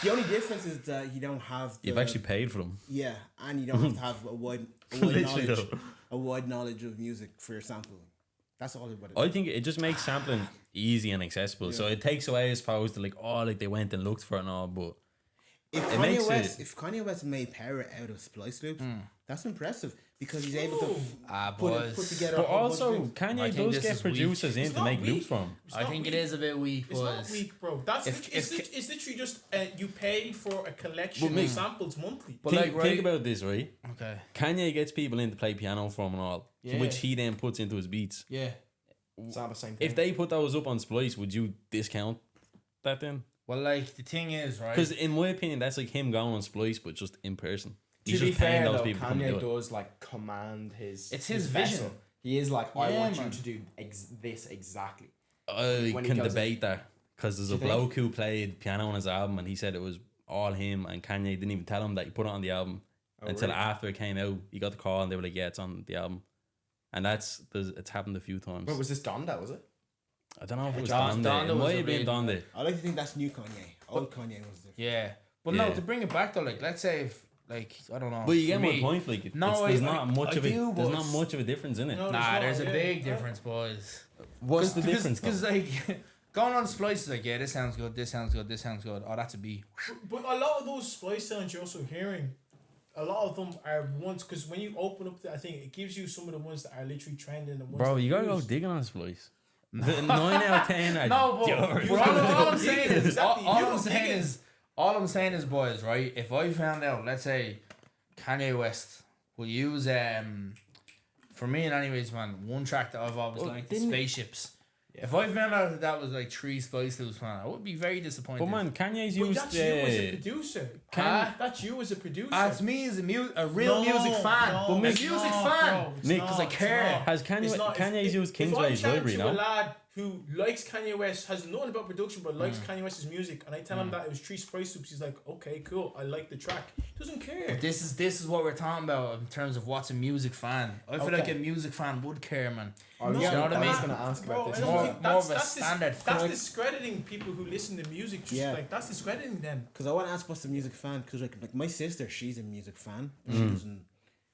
The only difference is that you don't have. You've actually paid for them. Yeah, and you don't have to have a wide Literally knowledge, though. a wide knowledge of music for your sampling. That's all about it. I think it just makes sampling easy and accessible. So Yeah. it takes away as opposed to like, oh, like they went and looked for it and all, but If it makes If Kanye West made power out of splice loops, that's impressive because he's able to put Boys. together. but a whole bunch of also things. I Kanye think does this get is weak. producers in It's to not make weak. loops for him. It's I not think weak. it is a bit weak, It's not boys. weak, bro. That's If- it's literally just you pay for a collection But of samples monthly. But think, like, right? think about this, right? Okay. Kanye gets people in to play piano for him and all, Yeah. which he then puts into his beats. Yeah. It's not the same thing. If they put those up on Splice, would you discount that then? Well, like the thing is, right? Because in my opinion, that's like him going on Splice, but just in person. He's to be just paying fair, those though, people to come and Kanye do it. does like command his. It's his vessel. vision. He is like, I Yeah, want man. you to do this exactly. I when he can goes debate that because there's Do a you think? bloke who played piano on his album and he said it was all him, and Kanye didn't even tell him that he put it on the album until really? after it came out. He got the call and they were like, "Yeah, it's on the album," and it's happened a few times. But was this Donda? Was it? I don't know if it was Donda Donda. It was might a have been big- Donda. I like to think that's new Kanye. Old Kanye was different. yeah. But Yeah. no, to bring it back though, like let's say if like I don't know. But you get for my me- point. Like, No, there's I- not much I of it. do, There's but not it's- much of a difference in it. No, Nah, there's a yeah. big difference, boys. What's the difference? Because like going on splices, like yeah, this sounds good, this sounds good, this sounds good. Oh, that's a B. But a lot of those splice sounds you're also hearing, a lot of them are ones because when you open up, I think it gives you some of the ones that are literally trending. The ones Bro, that you gotta go use. digging on Splice. The 9 out of 10 are No, but yours. all I'm saying is, Exactly. all You I'm don't saying dig it. is, all I'm saying is, boys, right? If I found out, let's say, Kanye West will use for me, in anyways, man, one track that I've always Well, liked, didn't- Spaceships. If I found out that was like 3 Splice Loops, man, I would be very disappointed. But man, Kanye's But used. that's you as a producer. Huh? That's you as a producer. That's me as a real music fan. No, But a it's music not, fan. bro. It's Nick, not, 'cause I it's care. not. Has Kanye It's not. Kanye's used If I Kingsway's chat library to now? a lad who likes Kanye West, has nothing about production, but likes Kanye West's music, and I tell him that it was 3 Splice Loops, he's like, okay, cool, I like the track. Doesn't care. This is what we're talking about in terms of what's a music fan. I feel like Okay. a music fan would care, man. Oh, No, yeah, you know what I I was mean? gonna ask Bro, about I this. don't More- think more of a that's standard. That's Like- discrediting people who listen to music. Just Yeah. like that's discrediting them. Because I want to ask what's the music fan? Because like my sister, she's a music fan. But she doesn't.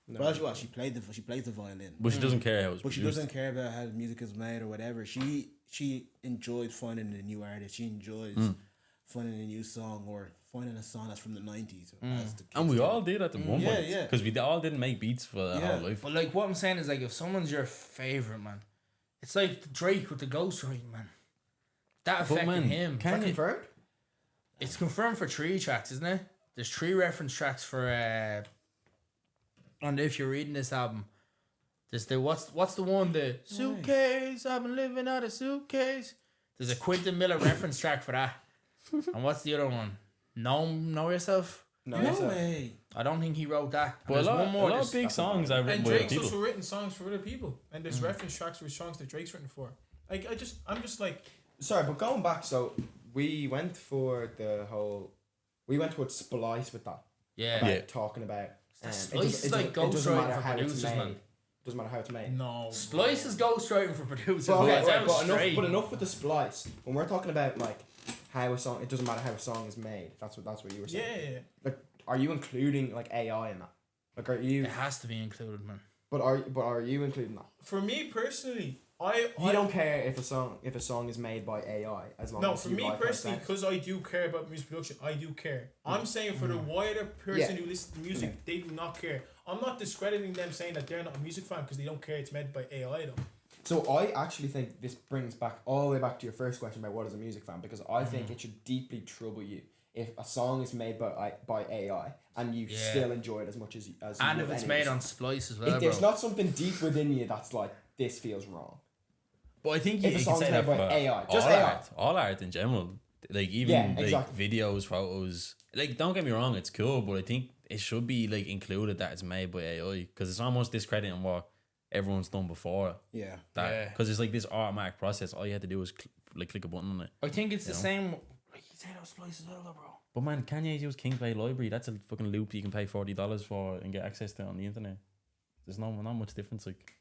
Well, she plays the violin, But she doesn't care how it's but she produced. doesn't care about how the music is made or whatever. She enjoys finding a new artist. She enjoys finding a new song or finding a song that's from the 90s. As the And we kids all did at the one Yeah, point. yeah. Because we all didn't make beats for our Yeah. whole life. But like what I'm saying is like if someone's your favorite, man, it's like Drake with the ghostwriting, man. That affected man, him. Is that Kanye, confirmed? It's confirmed for 3 tracks, isn't it? There's 3 reference tracks for on If You're Reading This album. There's the what's the one, the suitcase, I've been living out of suitcase. There's a Quentin Miller reference track for that. And what's the other one? Know Yourself? No, No it's a- way. I don't think he wrote that. And but a there's lot, one more. a lot there's- of big that's songs about I've written And by other Drake's people. also written songs for other people, and there's reference tracks with songs that Drake's written for. Like I'm just like Sorry, but going back, so we went for the whole. We went towards Splice with that. yeah. About Yeah. talking about. Splice is like it doesn't ghostwriting matter for how it's producers, made. man. Doesn't matter how it's made. no. Splice is ghostwriting for producers. But, man. okay, That was but straight. enough with the splice. When we're talking about like how a song, it doesn't matter how a song is made. That's what you were saying. Yeah. Like, are you including like AI in that? Like, are you? It has to be included, man. But are you including that? For me personally, You don't care if a song is made by AI as long No, as for you me like how it personally, sounds. because I do care about music production, I do care. I'm saying for the wider person who listens to music, they do not care. I'm not discrediting them saying that they're not a music fan because they don't care it's made by AI though. So I actually think this brings back all the way back to your first question about what is a music fan, because I think it should deeply trouble you if a song is made by AI and you Yeah. still enjoy it as much as you And would if it's any made other on song. Splice as well, If there's bro. not something deep within you that's like, this feels wrong. But I think If you a can song's say made that by for AI, just all AI. art, all art in general. Like even Yeah, like exactly. videos, photos. Like don't get me wrong, it's cool, but I think it should be like included that it's made by AI because it's almost discrediting what everyone's done before. Yeah. That Yeah. because it's like this automatic process. All you had to do was click a button on it. I think it's the know? same. Like you say those Splice as well, though, bro. But man, Kanye's used Kingsway Library. That's a fucking loop you can pay $40 for and get access to on the internet. There's not much difference. Like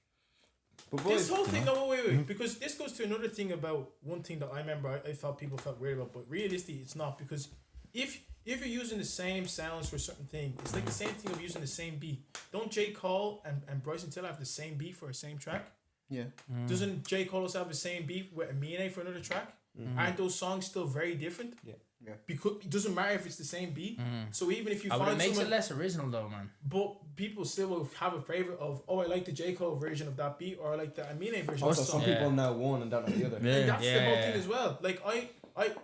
But This boys, whole thing, no, wait, because this goes to another thing about one thing that I remember I thought people felt weird about, but realistically, it's not because if you're using the same sounds for a certain thing, it's like the same thing of using the same beat. Don't J. Cole and Bryson Tiller have the same beat for a same track? Yeah. Doesn't J. Cole also have the same beat with Amine for another track? Aren't those songs still very different? Yeah. Yeah. Because it doesn't matter if it's the same beat. So even if you But it find makes someone, it less original though, man. but people still will have a favorite of, oh, I like the J. Cole version of that beat, or I like the Amine version Also, of that some song. Yeah. people know one and don't know the other. And Yeah. that's the whole Yeah. thing as well. Like I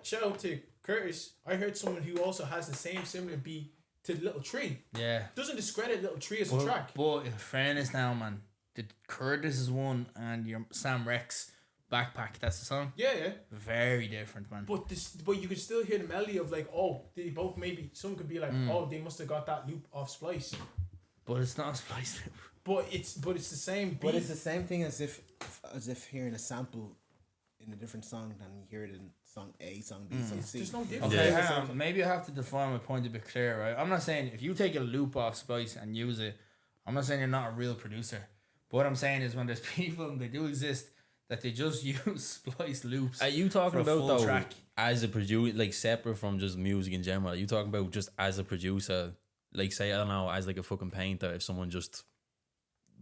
shout out to Curtis. I heard someone who also has the same similar beat to Little Tree. Yeah. Doesn't discredit Little Tree as a But, track. but in fairness now, man, the Curtis is one and your Sam Rex Backpack, that's the song. Yeah. Very different, man. But you could still hear the melody of like, oh, they both maybe someone could be like, oh, they must have got that loop off Splice. But it's not spliced. But it's the same beat. But it's the same thing as if hearing a sample in a different song than you hear it in song A, song B, song C. There's no difference. Okay, Yeah. hang on. Maybe I have to define my point a bit clearer, right? I'm not saying if you take a loop off Splice and use it, I'm not saying you're not a real producer. But what I'm saying is when there's people, and they do exist, that they just use Splice loops. Are you talking for a about full though track. as a producer, like separate from just music in general? Are you talking about just as a producer, like say I don't know, as like a fucking painter? If someone just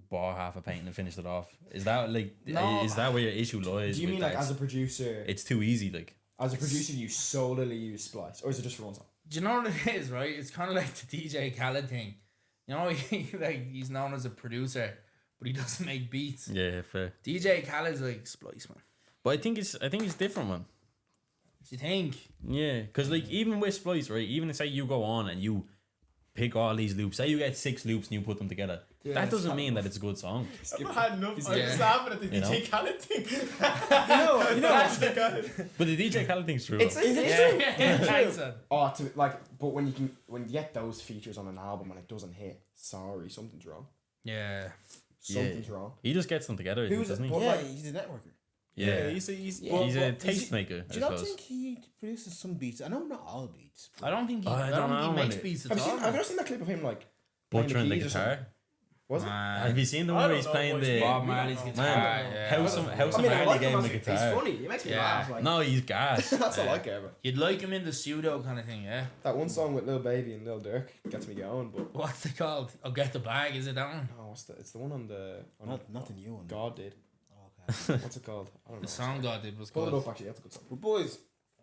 bought half a painting and finished it off, is that like No. is that where your issue lies? Do you with mean like that? as a producer? It's too easy, like. As a producer, you solely use Splice, or is it just for one song? Do you know what it is, right? It's kind of like the DJ Khaled thing. You know, he's known as a producer, but he doesn't make beats. Yeah, fair. DJ Khaled's like Splice, man. But I think it's different, man. Do you think? Yeah, because like even with Splice, right? Even say you go on and you pick all these loops. Say you get 6 loops and you put them together. that doesn't mean that it's a good song. I've not had enough. I'm Yeah. just laughing at the You know? DJ Khaled thing. You know, But the DJ Khaled thing's true. It's though. Yeah, thanks, man. oh, but when you get those features on an album and it doesn't hit, sorry, something's wrong. Yeah. Something's wrong. He just gets them together, I think, Who's doesn't he? it? Yeah, Like- he's a networker. Yeah. he's He's well, a well, tastemaker, I Do you not suppose. think he produces some beats? I know not all beats. I don't think he, I I don't don't think know, he makes man. beats at Have you all. seen? Have you ever seen that clip of him like Butchering the keys or something? guitar. Was it? Man. Have you seen the I one where don't he's know, playing boys. the Bob we Marley's don't know. guitar? Man, Yeah. House I of mean, Marley I like gave him him the as he's guitar. funny. He makes me Yeah. laugh. Like, No, he's gas. that's all I care about. You'd like him in the pseudo kind of thing, yeah? That one song with Lil Baby and Lil Durk gets me going, but What's it called? Oh, Get the Bag, is it that one? no, it's the one on the Not the new one. God did. Oh, okay. What's it called? I don't know. The song God did was Pull it called. up. Actually, that's a good song. But boys,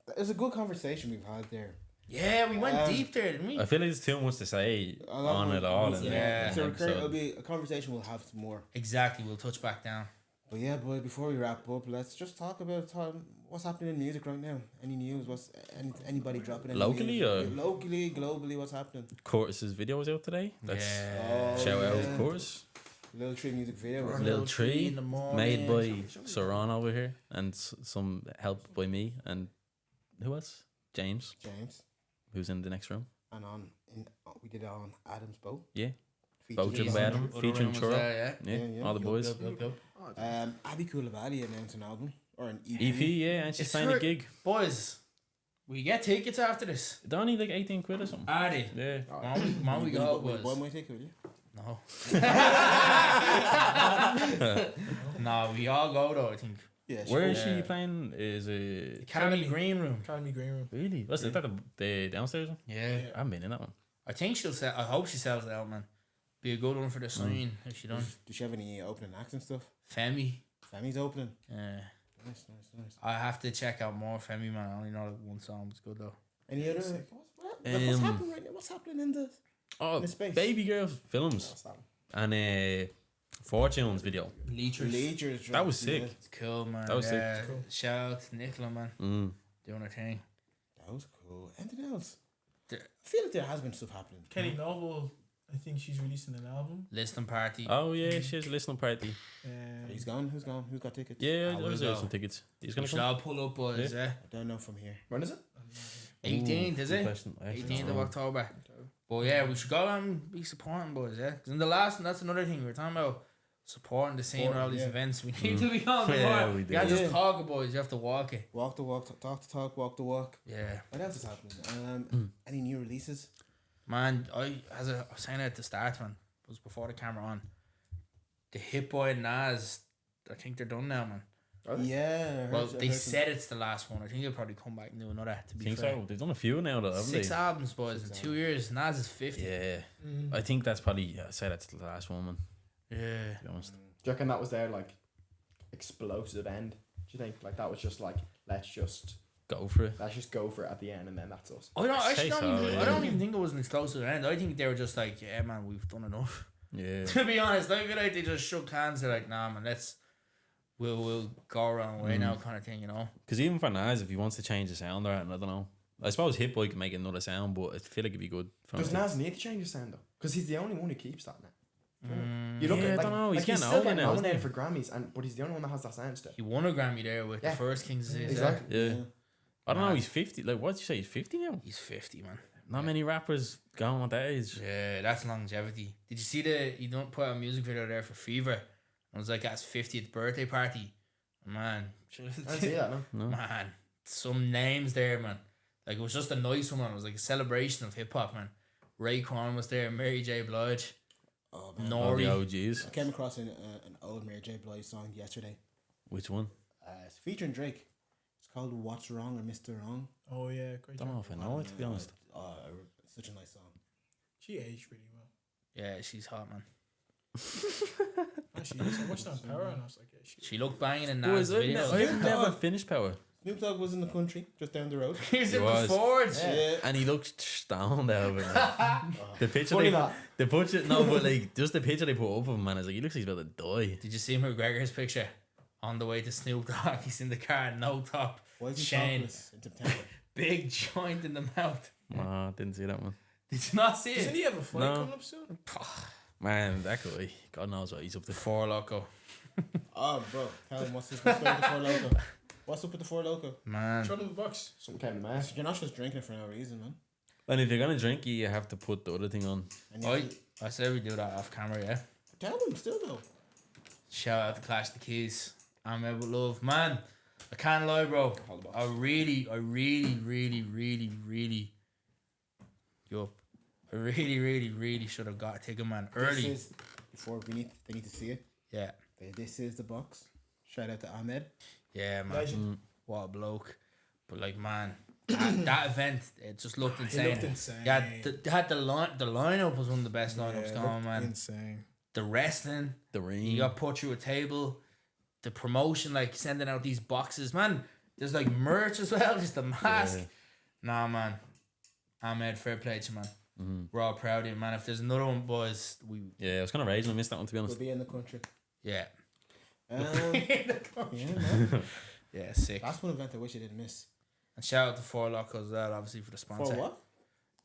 it was a good conversation we've had there. Yeah, we went Um, deep there, didn't we? I feel like there's too much to say A lot on more- it all. In Yeah. the So episode. it'll be a conversation we'll have some more. Exactly, we'll touch back down. But yeah, boy, before we wrap up, let's just talk about what's happening in music right now. Any news? Anybody dropping any Locally news? or- Locally, globally, what's happening? Curtis's video was out today. That's Yeah. Oh, shout out, yeah. of course. Little Tree music video. Right. wasn't it? Little Little Tree Tree, in the morning. made by Saran over here, and some help by me and who else? James, James. who's in the next room. And we did it on Adam's Boat. Yeah, Featuring Boat to the Jason. Adam, Other featuring room was Churro. there, Yeah, Yeah, yeah. all the Yup, boys. Yup. Abby Coulibaly announced an album or an EP. EP, yeah, and she's It's playing a her- gig. Boys, we get tickets after this. They're only like 18 quid or something. Are they? Yeah. Mom, we go, Will you buy boys. my ticket, will you? No. No, we all go though, I think. Yeah. Where is Yeah. she playing? Is it Academy Green Room. Academy Green Room. really? What's it? Is that the downstairs one? Yeah. I haven't been in that one. I think she'll sell. I hope she sells it out, man. Be a good one for the sign if she done. Does she have any opening acts and stuff? Femi. Fami's opening. Yeah. Nice. I have to check out more Femi, man. I only know that one song was good though. Any other? What's Um, happening right now? What's happening in the? Oh, In the space. Baby Girl films That's that one. and Fortunes video. Leechers. Leechers. That was dropped, sick. It's cool, man. That was sick. yeah. Cool. Shout out to Nicola, man. Doing her thing. That was cool. Anything else? There- I feel like there has been stuff happening. Kenny Noble, I think she's releasing an album. Listening party. Oh yeah, she has a listening party. He's gone. Who's gone? Who's got tickets? Yeah, I I will was go. some tickets. He's we gonna should come. all pull up, boys. Yeah. I don't know from here. When is it? 18th, is Good it? question. I actually 18th don't of know. October. But yeah, we should go and be supporting, boys. Yeah. Because in the last, and that's another thing we were talking about. Supporting the scene with all these yeah. events. We need to be on the Yeah, board. we You do. can't just Yeah. talk, boys. You have to walk it. Walk the walk, talk the talk, walk the walk. Yeah. What else is happening? Hmm. Any new releases? Man, I was saying it at the start, man. It was before the camera on. The Hit Boy and Nas, I think they're done now, man. Are they? Yeah. Well, they said it's the last one. I think they'll probably come back and do another. To be Think fair, so? They've done a few now, though, haven't 6 they? albums, boys, in 2 years. Nas is 50. Yeah. Mm. I think that's probably, yeah, I'd say that's the last one, man, Yeah. to be honest. Do you reckon that was their like explosive end? Do you think like that was just like let's just Go for it. go for it at the end and then that's us? I don't. I'd say Actually, so, I yeah. don't even think it was an explosive end. I think they were just like, yeah, man, we've done enough. Yeah. To be honest, I feel like they just shook hands. They're like, nah, man, we'll go our own way now, kind of thing, you know. Because even for Nas, if he wants to change the sound or anything, I don't know. I suppose Hit Boy can make another sound, but I feel like it'd be good. For Does him. Nas need to change his sound though? Because he's the only one who keeps that now. You Yeah, I like, don't know, he's like getting still older getting now, isn't nominated he? for Grammys, but he's the only one that has that sound still. He won a Grammy there with Yeah. the first King's Disease. Exactly. Yeah. I don't know, Mad. he's 50. Like, what'd you say? He's 50 now? He's 50, man. Not many rappers going at that age. Yeah, that's longevity. Did you see he don't put a music video there for Fever? It was like at his 50th birthday party. Man, I didn't see that, no. No. man, some names there, man. Like, it was just a nice one. It was like a celebration of hip hop, man. Raekwon was there, Mary J. Blige, Oh, man. All the Nori. OGs. I came across an old Mary J. Blige song yesterday. Which one? It's featuring Drake. It's called "What's Wrong" or "Mr. Wrong." Oh yeah, great. Don't know if I know it, to be honest. Such a nice song. She aged really well. Yeah, she's hot, man. Actually, I watched her on Power and I was like, yeah, She looked banging in Boys, Nas video. I've never finished Power. Snoop Dogg was in the country, just down the road. He was He in the was. Forge. Yeah. And he looked stoned out of it. The picture Funny they, that. the picture, no, but like, just the picture they put up of him, man, is like, he looks like he's about to die. Did you see McGregor's picture? On the way to Snoop Dogg, he's in the car, no top. Why is he Shane, topless in September? big joint in the mouth. Nah, didn't see that one. Did you not see Doesn't it? he have a fight No. coming up soon? Man, that guy, God knows what he's up to. Four Loco. Oh, bro. Tell him what's up with the Four Loco. What's up with the Four Loco? Man. Shut in the box. Something came to mind. You're not just drinking it for no reason, man. And if you're gonna drink, you have to put the other thing on. And you I, have to- I said we do that off camera, yeah. tell them still though. Shout out to Clash the Keys. I'm with love. Man, I can't lie, bro. I really, yup. I really should have got a ticket, man. Early. This is, before they need to see it. Yeah. This is the box. Shout out to Ahmed. Yeah, man. Legend. What a bloke. But like, man, that event, it just looked It insane. looked insane. Yeah, they had the lineup was one of the best lineups it going, looked man. insane. The wrestling, The ring. you got put through a table. The promotion, like sending out these boxes, man. There's like merch as well, just the mask. Yeah. Nah, man. Ahmed, fair play to you, man. Mm-hmm. We're all proud of you, man. If there's another one, boys, Yeah, I was kind of raging. I missed that one, to be We'll honest. be in the country. yeah. Yeah, man. Yeah, sick. That's one event I wish I didn't miss. And shout out to Four Loco as well, obviously, for the sponsor. For what?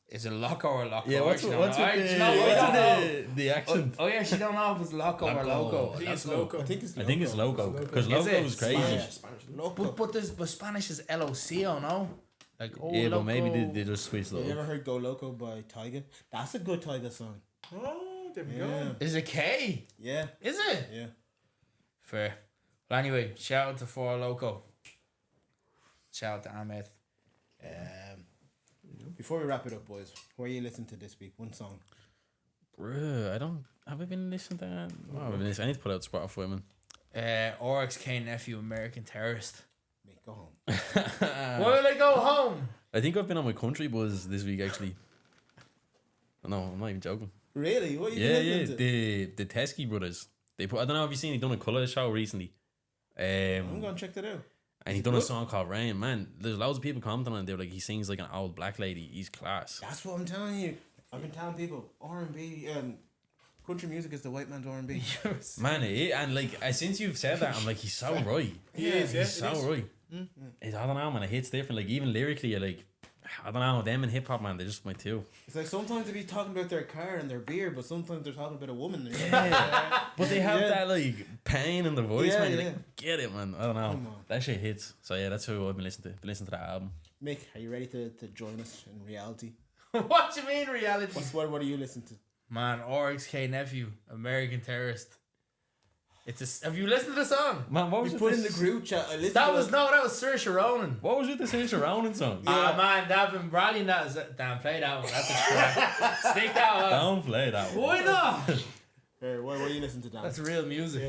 Is it Loco or Loco? Yeah, what's Actually, with I don't know. I don't know. the accent? Oh, yeah, she don't know if it's Loco or Loco. I think it's Loco. I think it's I think it's logo because Is logo it? was crazy. Spanish. Spanish. Loco. But Spanish is LOCO, no? Like, oh, Yeah, Loco. but maybe they just switched Have you ever logo. heard "Go Loco" by Tyga? That's a good Tyga song. Oh, there we Yeah. go. Is it K? Yeah, Is it? yeah. Fair. Well, anyway, shout out to Four Loco. Shout out to Ahmed. Before we wrap it up, boys, what are you listening to this week? One song. Bruh, I don't. Have I been listening to that? Oh, I've been listening. I need to put out Spotify, man. Oryx K Nephew, American Terrorist. Mate, go home. Why will I go home? I think I've been on my country buzz this week, actually. No, I'm not even joking. Really? What are you Yeah, listening to? the Teskey brothers. They put. I don't know if you've seen. He done a colour show recently. I'm gonna check that out. And he done a song called Rain. Man, there's loads of people commenting on it. They're like, he sings like an old black lady. He's class. That's what I'm telling you. I've been telling people R&B, country music is the white man's R&B. Man, and like since you've said that, I'm like, he's so right. He is, yeah. He's so right. I don't know, man. It hits different. Like even lyrically, you're like, I don't know. Them and hip hop, man, they're just my two. It's like sometimes they be talking about their car and their beer, but sometimes they're talking about a woman. Yeah, but they have Yeah. that like pain in the voice, Yeah, man. You're yeah. like, get it, man. I don't know. Come on. That shit hits. So yeah, that's who I've been listening to. Been listening to that album. Mick, are you ready to join us in reality? What do you mean reality? What are you listening to? Man, Oryx K Nephew, American Terrorist. Have you listened to the song? Man, what We put in the group chat. I listened to it. That was Saoirse Ronan. What was with the Saoirse Ronan song? Ah man, they've been rallying that. Damn, play that one. That's a track. Stick that one. Don't play that one. Why not? Hey, what are you listening to, Dan? That's real music.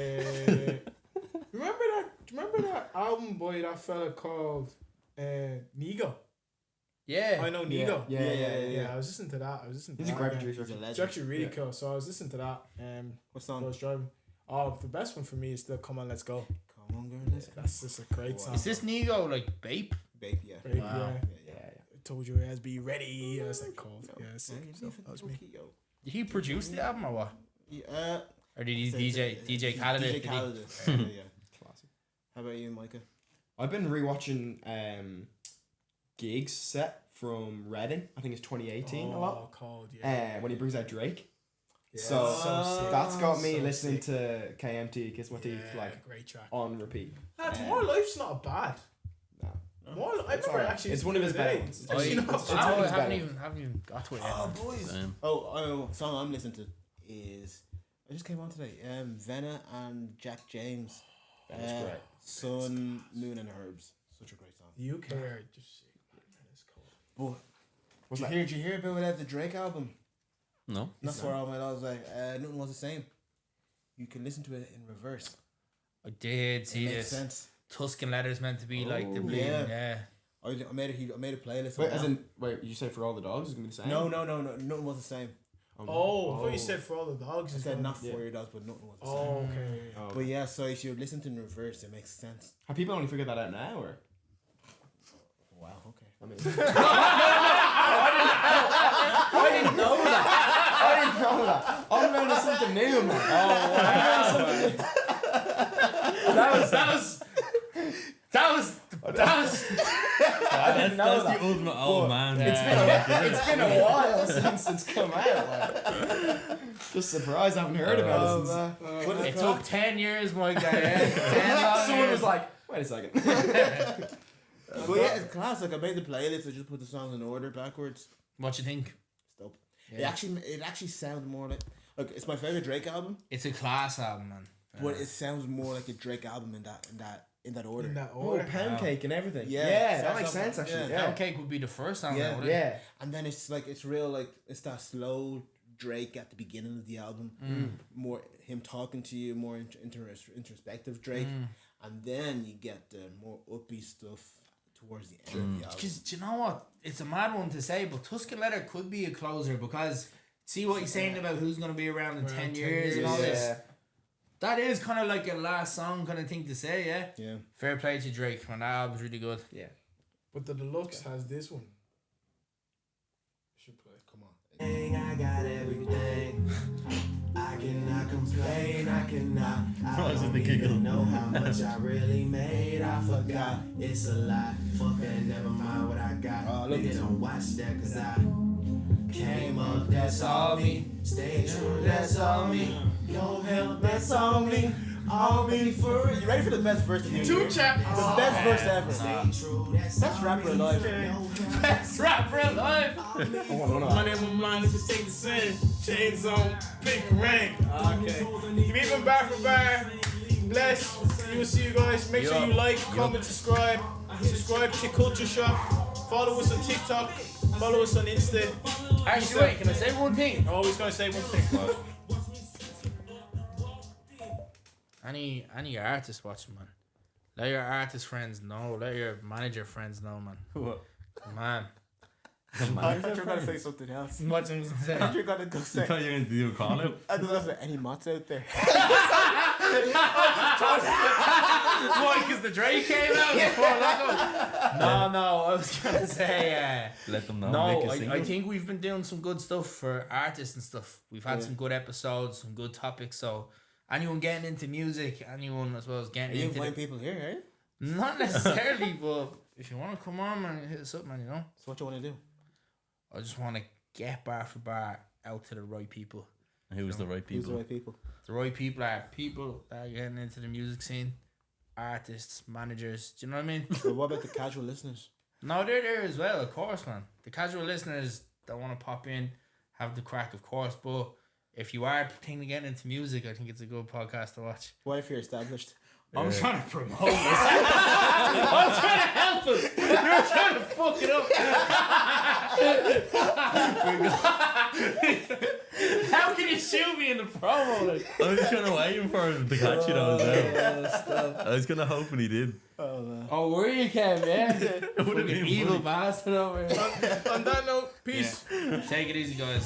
Remember that? Do you remember remember that album by that fella called Nigo? Yeah. I know Nigo. Yeah. I was listening to that. He's a great again. producer. He's a It's legend. actually really cool. So I was listening to that. What while I song? was driving. Oh, the best one for me is still "Come On, Let's Go." Come on, girl, let's go. That's just a great song. Is this Nego like Bape? Babe, yeah. Babe, Wow. yeah. I told you it has to be ready. That's like cold. Yeah, sick. So that was me. Did he produce the album or what? Yeah. Or did he DJ Khaled? DJ Did he? Khaled. Yeah. Classic. How about you, Micah? I've been rewatching Gigs set from Reading. I think it's 2018 a lot. Cold. Yeah. When he brings out Drake. Yeah, So, sick. that's got me So listening sick. to KMT Kiss My Teeth like great track. on repeat. Lads, More Life's not bad. No. More, I It's remember alright. actually. It's one of his the other better day. ones. I, Actually not it's bad. one of his haven't better even got to it yet. Oh, man. boys. Same. Song I'm listening to is I just came on today. Venna and Jack James. That's great. Sun, Moon and Herbs. Such a great song. The UK are just sick. Man, it's cold. But did you hear about the Drake album? No. That's where all my was like, nothing was the same. You can listen to it in reverse. I did It see makes this. sense. Tuscan Leather's meant to be like the Oh, bleeding. yeah. Yeah. I made a playlist. Wait, on as that. in, wait, you say for all the dogs it's gonna be the same? No, nothing was the same. Oh, I thought you said for all the dogs. I as said well. not for Yeah. your dogs, but nothing was the same. Oh, okay. Oh. But yeah, so if you listen to it in reverse, it makes sense. Have people only figured that out now, or? Wow, okay. I mean, I didn't know that. I didn't know that. I'm learning something new, man. I didn't know that's that. the ultimate old man. It's been a while since it's come out. Like. Just surprised I haven't heard about it since. It took 10 years, my guy. 10 long Someone years. was like, wait a second. But yeah, it's class. Like I made the playlist. I just put the songs in order backwards. What you think? It's dope. Yeah. It actually sounds more like it's my favorite Drake album, It's a class album, man. but it sounds more like a Drake album in that order. In that Oh, order. pound cake and everything. Yeah. Yeah, that Sounds makes like- sense actually. yeah. Yeah. Cake would be the first album. Yeah. wouldn't it? Yeah. And then it's real like it's that slow Drake at the beginning of the album, more him talking to you, more introspective Drake, and then you get the more upbeat stuff towards the end of the album. Because do you know what? It's a mad one to say, but Tuscan Leather could be a closer because see what he's saying about who's going to be around in 10 years and all this. Yeah. That is kind of like a last song kind of thing to say, yeah? Yeah. Fair play to Drake, man. That album's really good. Yeah. But the deluxe has this one. Should play. Come on. I got everything. I cannot complain. I cannot. I What is it, don't the even giggle? know how much I really made. I forgot. It's a lie. Fuck that. Never mind what I got. Oh, I love Nigga, this don't watch that 'cause I came up. That's all me. Stay true. That's all me. No help. That's all me. All me for You ready for the best verse of the Two year? chapters. The best verse ever. Stay true. That's Best rapper alive. Best rapper alive. My name is mine, just take the sin. Chains on, pick rank. Okay. Keep even bar for bar. Bless. We will see you guys. Make sure you like, comment, subscribe. Subscribe to Culture Shock. Follow us on TikTok. Follow us on Insta. Actually, wait, can I say one thing? I'm always gonna say one thing. Any artist watching, man. Let your artist friends know. Let your manager friends know, man. What? Come on. I thought you were gonna say something else. What's him I saying? thought you were gonna go I say. thought you were going to do a call out. I don't know if there are any mods out there. Why? Because the Drake came out before that. No, I was gonna say. Let them know. No, make a single. I think we've been doing some good stuff for artists and stuff. We've had Yeah. some good episodes, some good topics. So anyone getting into music, anyone as well as Are getting you into inviting people here, are you? not necessarily, but if you want to come on, man, hit us up, man. You know, So what you want to do? I just want to get bar for bar out to the right people. Who's the right Who's the people? right people? The right people are people that are getting into the music scene, artists, managers. Do you know what I mean? But what about the casual listeners? No, they're there as well, of course, man. The casual listeners that want to pop in, have the crack, of course. But if you are thinking of getting into music, I think it's a good podcast to watch. What if you're established? I'm trying to promote this. I'm trying to help us. You're trying to fuck it up. How can you shoot me in the promo. Like. I was kind of waiting for him to catch it on as well. Stop. I was kind of hoping he did. Oh, man. Oh, were you, Kev? Yeah. It would have been Evil funny. bastard over here. On that note, peace. Take it easy, guys.